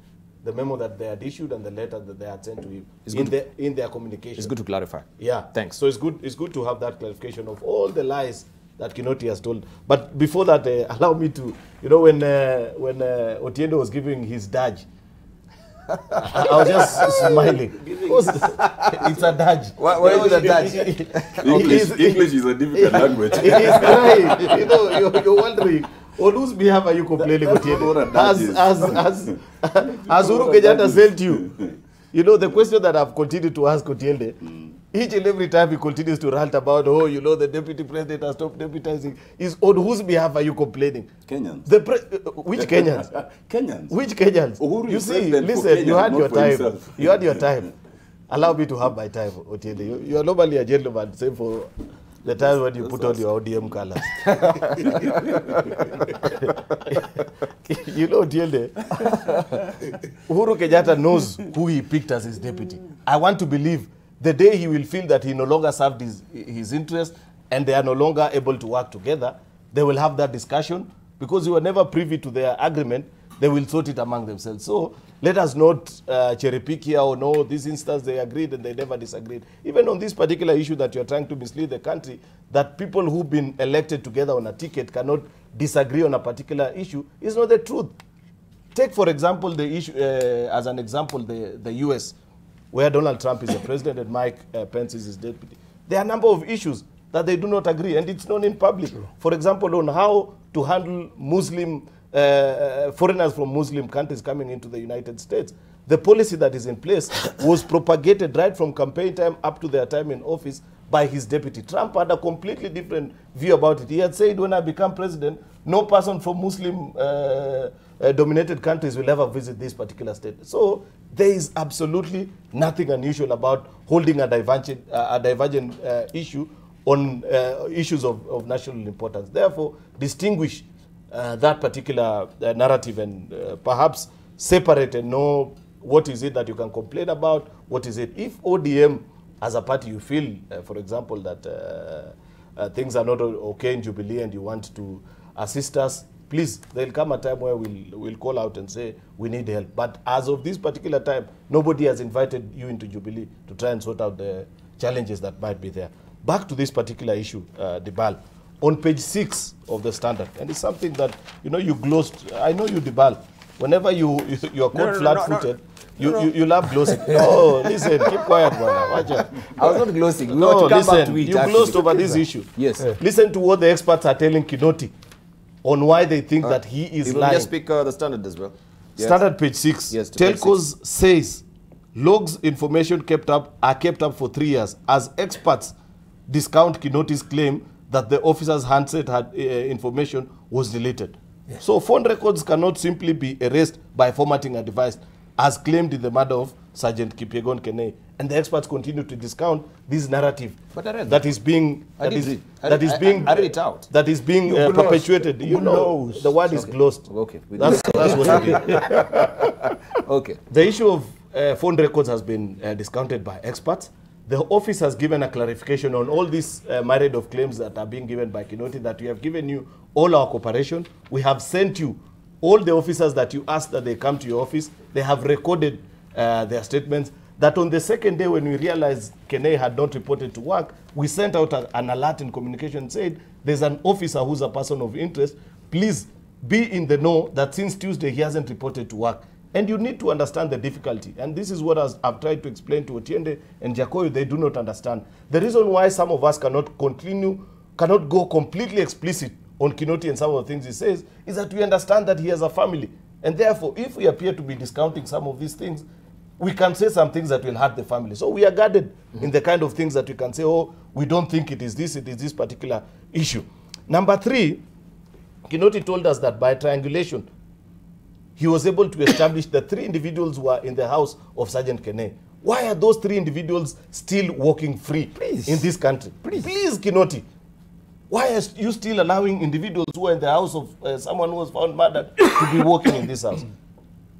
the memo that they had issued and the letter that they had sent to him in their communication. It's good to clarify. Yeah, thanks. So it's good to have that clarification of all the lies that Kinoti has told. But before that, allow me to, when Otiende was giving his dodge, I was just smiling. It's a dodge. Why is it a dodge? English is a difficult language. He's crying. You're wondering, on whose behalf are you complaining, Otiende? As Uhuru Kenyatta said to you, the question that I've continued to ask Otiende, each and every time he continues to rant about, the deputy president has stopped deputizing, is on whose behalf are you complaining? Kenyans. Which Kenyans? Kenyans. Which Kenyans? Uhuru You see, listen, you had your time. You had your time. Allow me to have my time, Otiende. You are normally a gentleman, same for the time when you put on your ODM colors. Otiende, Uhuru Kenyatta knows who he picked as his deputy. I want to believe the day he will feel that he no longer served his interest and they are no longer able to work together, they will have that discussion. Because you were never privy to their agreement, they will sort it among themselves. So let us not cherry pick here or no, this instance they agreed and they never disagreed. Even on this particular issue that you're trying to mislead the country, that people who've been elected together on a ticket cannot disagree on a particular issue is not the truth. Take, for example, the issue, as an example, the US, where Donald Trump is the president and Mike Pence is his deputy. There are a number of issues that they do not agree, and it's known in public. For example, on how to handle Muslim foreigners from Muslim countries coming into the United States. The policy that is in place was propagated right from campaign time up to their time in office by his deputy. Trump had a completely different view about it. He had said, when I become president, no person from Muslim dominated countries will ever visit this particular state. So there is absolutely nothing unusual about holding a divergent issue on issues of national importance. Therefore, distinguish that particular narrative and perhaps separate and know what is it that you can complain about, what is it. If ODM as a party you feel, for example, that things are not okay in Jubilee and you want to assist us, please, there'll come a time where we'll call out and say we need help. But as of this particular time, nobody has invited you into Jubilee to try and sort out the challenges that might be there. Back to this particular issue, Dibal. On page 6 of the Standard, and it's something that, you glossed. I know you, Dibal. Whenever you're caught flat-footed, you love glossing. No, listen, keep quiet, brother. Watch out. I was not glossing. No, listen, you glossed over this issue. Yes. Listen to what the experts are telling Kinoti on why they think that he is lying. Just pick the Standard as well. Yes. Standard page 6. Yes, Telcos says logs information are kept up for 3 years as experts discount Kinoti's claim that the officer's handset had information was deleted. Yes. So phone records cannot simply be erased by formatting a device, as claimed in the murder of Sergeant Kipyegon Kenei. And the experts continue to discount this narrative that is being perpetuated. The word is glossed. Okay, that's what it is. Okay. The issue of phone records has been discounted by experts. The office has given a clarification on all these myriad of claims that are being given by Kinoti, that we have given you all our cooperation. We have sent you all the officers that you asked that they come to your office. They have recorded their statements. That on the second day when we realized Kenei had not reported to work, we sent out an alert in communication, said there's an officer who's a person of interest. Please be in the know that since Tuesday he hasn't reported to work. And you need to understand the difficulty. And this is what I've tried to explain to Otiende and Jakoyo. They do not understand. The reason why some of us cannot go completely explicit on Kinoti and some of the things he says is that we understand that he has a family. And therefore, if we appear to be discounting some of these things, we can say some things that will hurt the family. So we are guarded in the kind of things that we can say, oh, we don't think it is this particular issue. Number 3, Kinoti told us that by triangulation, he was able to establish the 3 individuals who were in the house of Sergeant Kenei. Why are those 3 individuals still walking free in this country? Please, Kinoti. Why are you still allowing individuals who are in the house of someone who was found murdered to be walking in this house?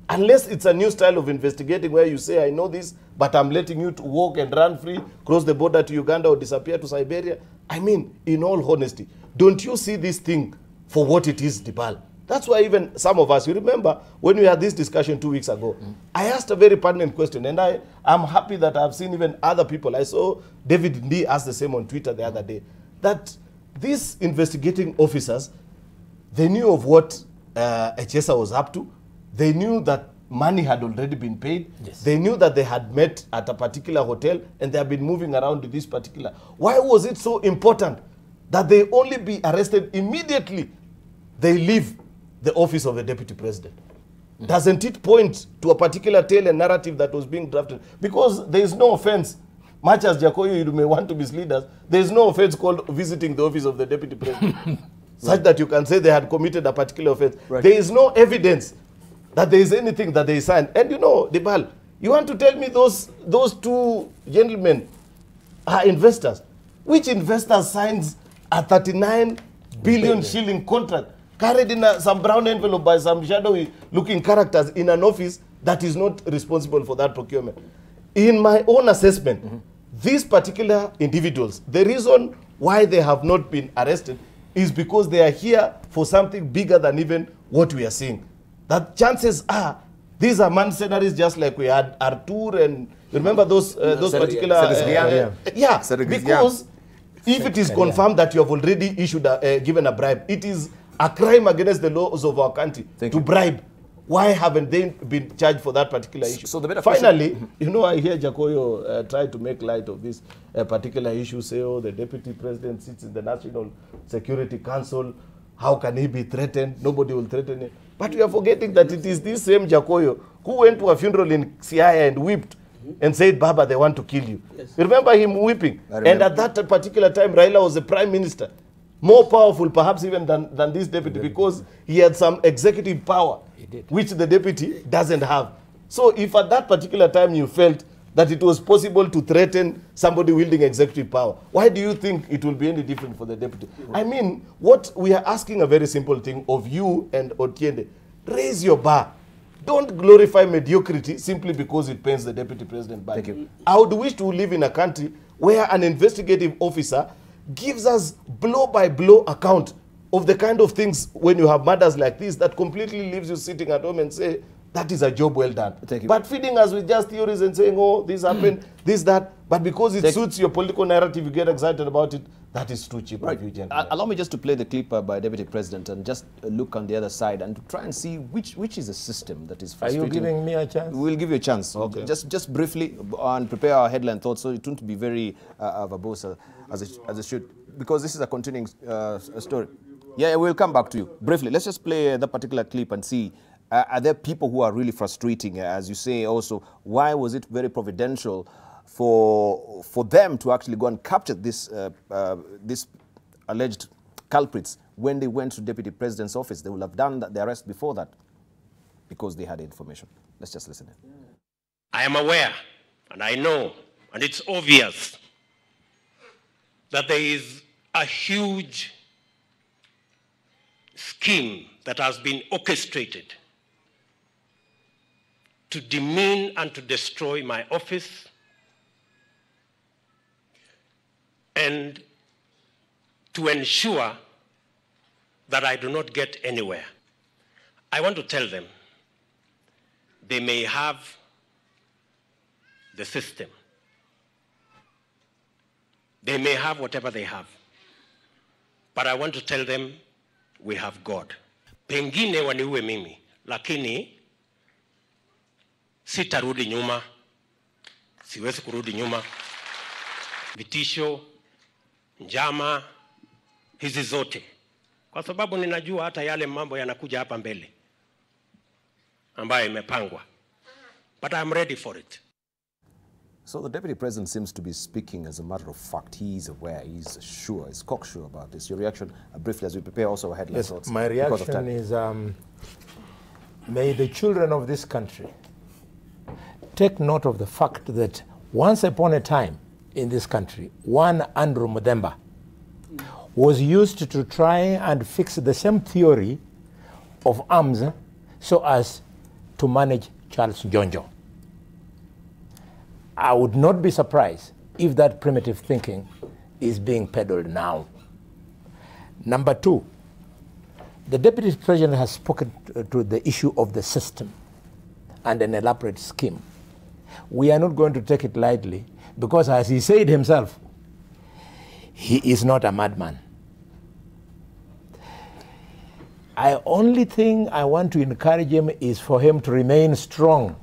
Unless it's a new style of investigating where you say, I know this, but I'm letting you to walk and run free, cross the border to Uganda or disappear to Siberia. I mean, in all honesty, don't you see this thing for what it is, Dibal? That's why even some of us, you remember when we had this discussion 2 weeks ago, I asked a very pertinent question, and I'm happy that I've seen even other people. I saw David Ndii ask the same on Twitter the other day, that these investigating officers, they knew of what HSA was up to. They knew that money had already been paid. Yes. They knew that they had met at a particular hotel and they have been moving around to this particular. Why was it so important that they only be arrested immediately they leave the office of the deputy president? Doesn't it point to a particular tale and narrative that was being drafted? Because there is no offense, much as Jakoyo, you may want to mislead us, there is no offense called visiting the office of the deputy president, such that you can say they had committed a particular offense. Right. There is no evidence that there is anything that they signed. And you know, Dibal, you want to tell me those 2 gentlemen are investors? Which investor signs a 39 billion shilling contract carried in some brown envelope by some shadowy looking characters in an office that is not responsible for that procurement? In my own assessment, these particular individuals, the reason why they have not been arrested is because they are here for something bigger than even what we are seeing. That chances are these are mercenaries, just like we had Artur and you remember those particular because if it is confirmed that you have already issued given a bribe, it is a crime against the laws of our country to bribe. Why haven't they been charged for that particular issue? So the better finally, you know, I hear Jakoyo try to make light of this particular issue, say, oh, the deputy president sits in the National Security Council. How can he be threatened? Nobody will threaten him. But we are forgetting that it is this same Jakoyo who went to a funeral in Siaya and wept and said, Baba, they want to kill you. Yes. You remember him weeping? And at that particular time, Raila was the prime minister. More powerful perhaps even than this deputy because he had some executive power which the deputy doesn't have. So if at that particular time you felt that it was possible to threaten somebody wielding executive power, why do you think it will be any different for the deputy? I mean, what we are asking a very simple thing of you and Otiende, raise your bar. Don't glorify mediocrity simply because it pains the deputy president back. Thank you. I would wish to live in a country where an investigative officer gives us blow-by-blow account of the kind of things when you have murders like this that completely leaves you sitting at home and say, that is a job well done. Thank you. But feeding us with just theories and saying, oh, this happened, this, that, but because it suits your political narrative, you get excited about it, that is too cheap. Right. Allow me just to play the clip by Deputy President and just look on the other side and to try and see which is a system that is frustrating. Are you giving me a chance? We'll give you a chance. Okay. Just briefly and prepare our headline thoughts so it won't be very verbose as it should, because this is a continuing story. Yeah, we'll come back to you. Briefly, let's just play that particular clip and see, are there people who are really frustrating? As you say also, why was it very providential for them to actually go and capture this alleged culprits when they went to Deputy President's office? They would have done the arrest before that because they had information. Let's just listen. I am aware, and I know, and it's obvious that there is a huge scheme that has been orchestrated to demean and to destroy my office and to ensure that I do not get anywhere. I want to tell them they may have the system. They may have whatever they have. But I want to tell them we have God. Pengine waniue mimi, lakini sitarudi nyuma. Siwezi kurudi nyuma. Vitisho, njama, hizi zote. Kwa sababu ninajua hata yale mambo yanakuja hapa mbele ambayo imepangwa. But I'm ready for it. So the Deputy President seems to be speaking as a matter of fact. He's aware, he's sure, he's cocksure about this. Your reaction, briefly, as we prepare also a headline. Yes, my reaction is, may the children of this country take note of the fact that once upon a time in this country, one Andrew Mudemba was used to try and fix the same theory of arms so as to manage Charles Njonjo. I would not be surprised if that primitive thinking is being peddled now. Number two, the Deputy President has spoken to the issue of the system and an elaborate scheme. We are not going to take it lightly because, as he said himself, he is not a madman. The only thing I want to encourage him is for him to remain strong.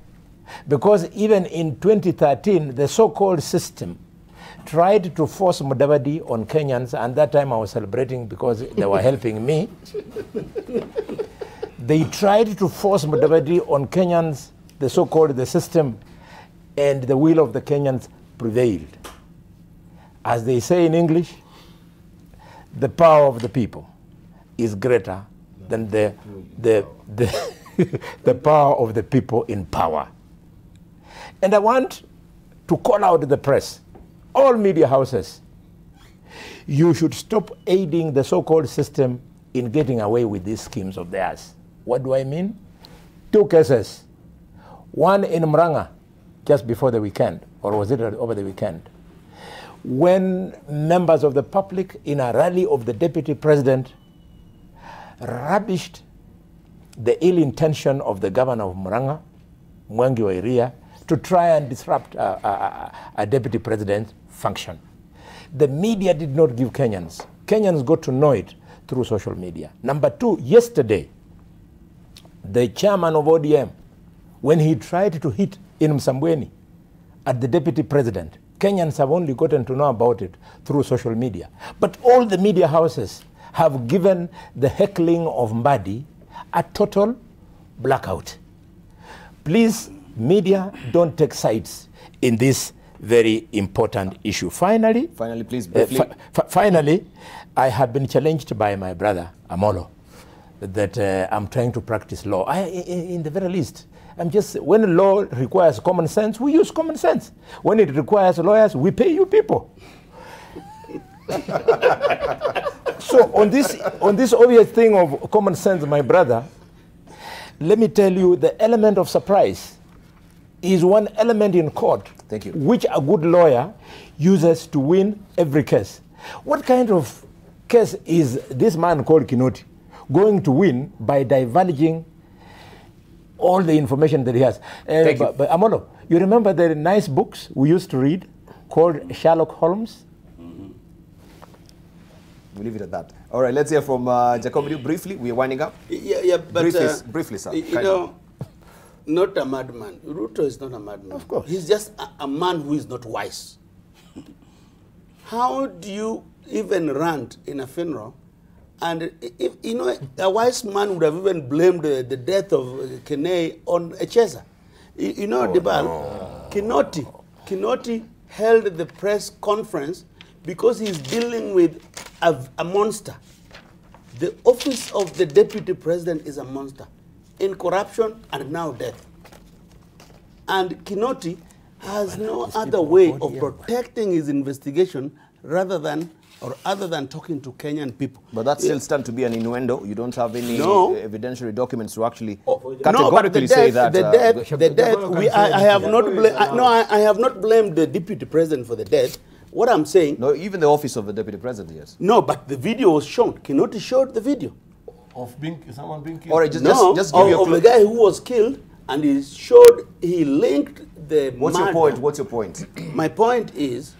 Because even in 2013, the so-called system tried to force Mudavadi on Kenyans, and that time I was celebrating because they were helping me. They tried to force Mudavadi on Kenyans, the so-called the system, and the will of the Kenyans prevailed. As they say in English, the power of the people is greater than the power of the people in power. And I want to call out the press, all media houses. You should stop aiding the so-called system in getting away with these schemes of theirs. What do I mean? Two cases. One in Murang'a, just before the weekend, or was it over the weekend? When members of the public in a rally of the Deputy President rubbished the ill intention of the governor of Murang'a, Mwangi wa Iria, to try and disrupt a Deputy President's function. The media did not give Kenyans. Kenyans got to know it through social media. Number two, yesterday, the chairman of ODM, when he tried to hit in Msambweni at the Deputy President, Kenyans have only gotten to know about it through social media. But all the media houses have given the heckling of Mbadi a total blackout. Please, media, don't take sides in this very important issue. Finally, please, briefly. Finally, I have been challenged by my brother, Amolo, that I'm trying to practice law. In the very least, I'm just, when law requires common sense, we use common sense. When it requires lawyers, we pay you people. So on this obvious thing of common sense, my brother, let me tell you, the element of surprise is one element in court. Thank you. Which a good lawyer uses to win every case. What kind of case is this man called Kinoti going to win by divulging all the information that he has? But Amolo, you remember the nice books we used to read called Sherlock Holmes? We'll leave it at that. All right, let's hear from Jacob briefly. We're winding up. Yeah, but briefly, sir. You know, not a madman. Ruto is not a madman. Of course. He's just a man who is not wise. How do you even rant in a funeral? And if, you know, a wise man would have even blamed the death of Kenei on a chaser. You know, Debal, no. Kinoti held the press conference because he's dealing with a monster. The office of the Deputy President is a monster in corruption and now death. And Kinoti has no other way of protecting his investigation other than talking to Kenyan people. But that still stands to be an innuendo. You don't have any evidentiary documents to actually categorically say that. I have not blamed the Deputy President for the death, What I'm saying... No, even the office of the deputy president, yes. No, but the video was shown. Kinoti showed the video. Of someone being killed? All right, just give you of the guy who was killed, and he linked the What's your point? What's your point? My point is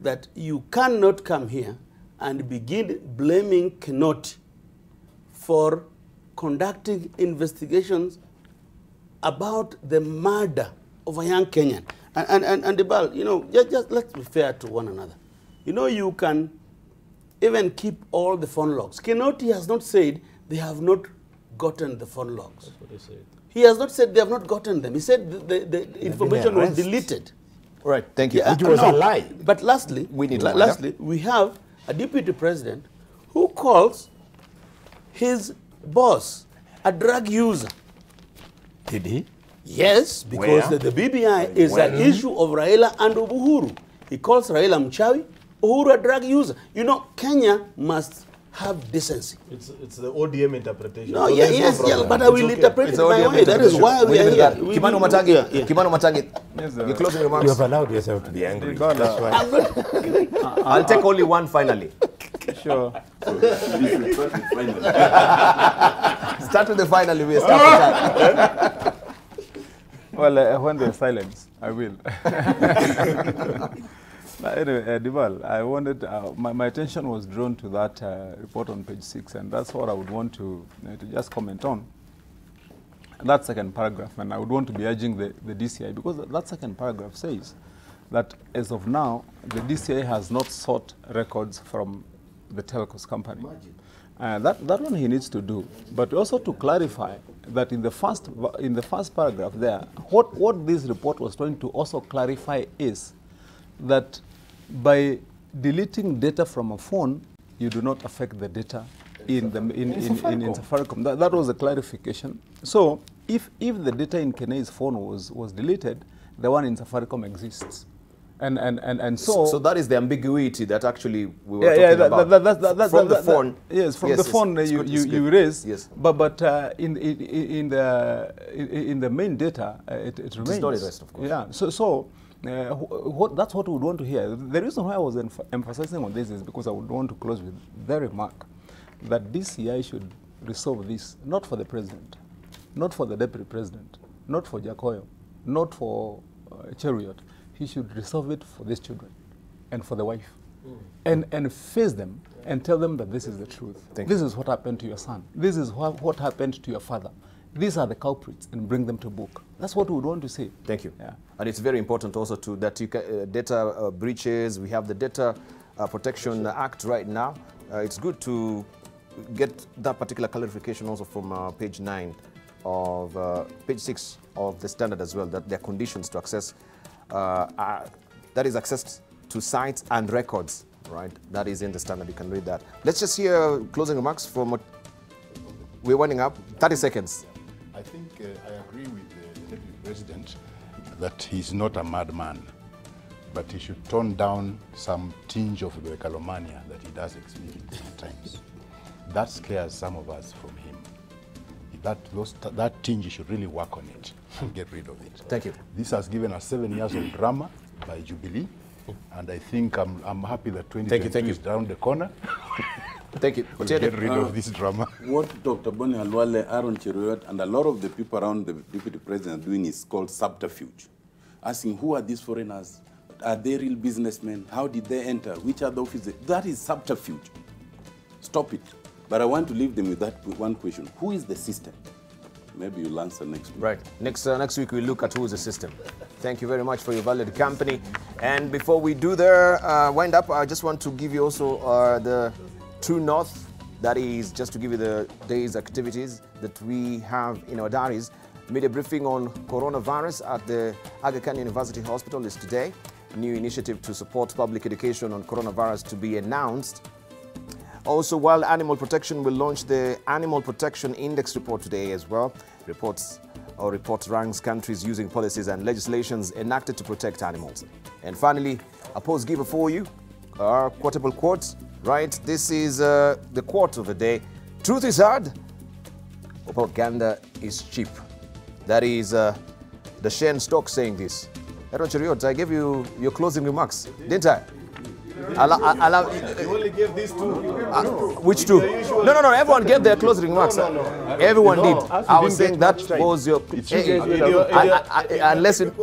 that you cannot come here and begin blaming Kinoti for conducting investigations about the murder of a young Kenyan. And Dibal, you know, just let's be fair to one another. You know, you can even keep all the phone logs. Kinoti has not said they have not gotten the phone logs. That's what he said. He has not said they have not gotten them. He said the information was deleted. All right, thank you. Which was a lie. But lastly, we have a deputy president who calls his boss a drug user. Did he? Yes, because the BBI is an issue of Raila and Uhuru. He calls Raila Mchawi, Uhuru a drug user. You know, Kenya must have decency. It's the ODM interpretation. No, so but I will interpret it my way. That is why we are here. Kimano Matangi, your closing remarks. You have allowed yourself to be angry. That's why. I'll take only one finally. Sure. Start with the finally. We start. Well, when there's silence, I will. Anyway, Dibal, I wanted, my attention was drawn to that report on page 6, and that's what I would want to just comment on. That second paragraph, and I would want to be urging the DCI, because that second paragraph says that as of now, the DCI has not sought records from the telcos company. That one he needs to do, but also to clarify that in the first paragraph there, what this report was trying to also clarify is that by deleting data from a phone, you do not affect the data in Safaricom. That was a clarification. So if the data in Kene's phone was deleted, the one in Safaricom exists. And so that is the ambiguity that actually we were talking about. From the phone. Yes, from the phone you raise. Yes. But in the main data, it remains. It's not the rest, of course. Yeah. So that's what we would want to hear. The reason why I was emphasizing on this is because I would want to close with the remark that DCI should resolve this, not for the president, not for the deputy president, not for Jacoyo, not for Chariot. He should resolve it for these children and for the wife. And face them and tell them that this is the truth. This is what happened to your son. This is what happened to your father. These are the culprits, and bring them to book. That's what we would want to say. Thank you. Yeah. And it's very important also that you data breaches. We have the Data Protection Act right now. It's good to get that particular clarification also from page 9 of page 6 of the standard as well, that there are conditions to access that is access to sites and records, right? That is in the standard. You can read that. Let's just hear closing remarks from. We're winding up. 30 seconds. I think I agree with the Deputy President that he's not a madman, but he should tone down some tinge of megalomania that he does experience at times. That scares some of us from him. That tinge, he should really work on it and get rid of it. Thank you. This has given us 7 years of drama by Jubilee, and I think I'm happy that 2022 is down the corner. Thank you. We'll get rid of this drama. What Dr. Boni Halwale, Aaron Cheruiyot, and a lot of the people around the Deputy President are doing is called subterfuge. Asking, who are these foreigners? Are they real businessmen? How did they enter? Which are the offices? That is subterfuge. Stop it. But I want to leave them with that one question. Who is the system? Maybe you'll answer next week. Right. Next week we'll look at who is the system. Thank you very much for your valued company. And before we do the wind up, I just want to give you also the True North. That is just to give you the day's activities that we have in our diaries. Media briefing on coronavirus at the Aga Khan University Hospital is today. New initiative to support public education on coronavirus to be announced. Also, World Animal Protection will launch the Animal Protection Index report today as well. Report ranks countries using policies and legislations enacted to protect animals. And finally, a post giver for you, our quotable quotes, right? This is the quote of the day. Truth is hard, propaganda is cheap. That is the Shen Stock saying this. Edward Cheriot, I gave you your closing remarks, didn't I? You only gave these two. Which two? No. Everyone gave their closing remarks. Everyone did. I was saying that was your. Unless you.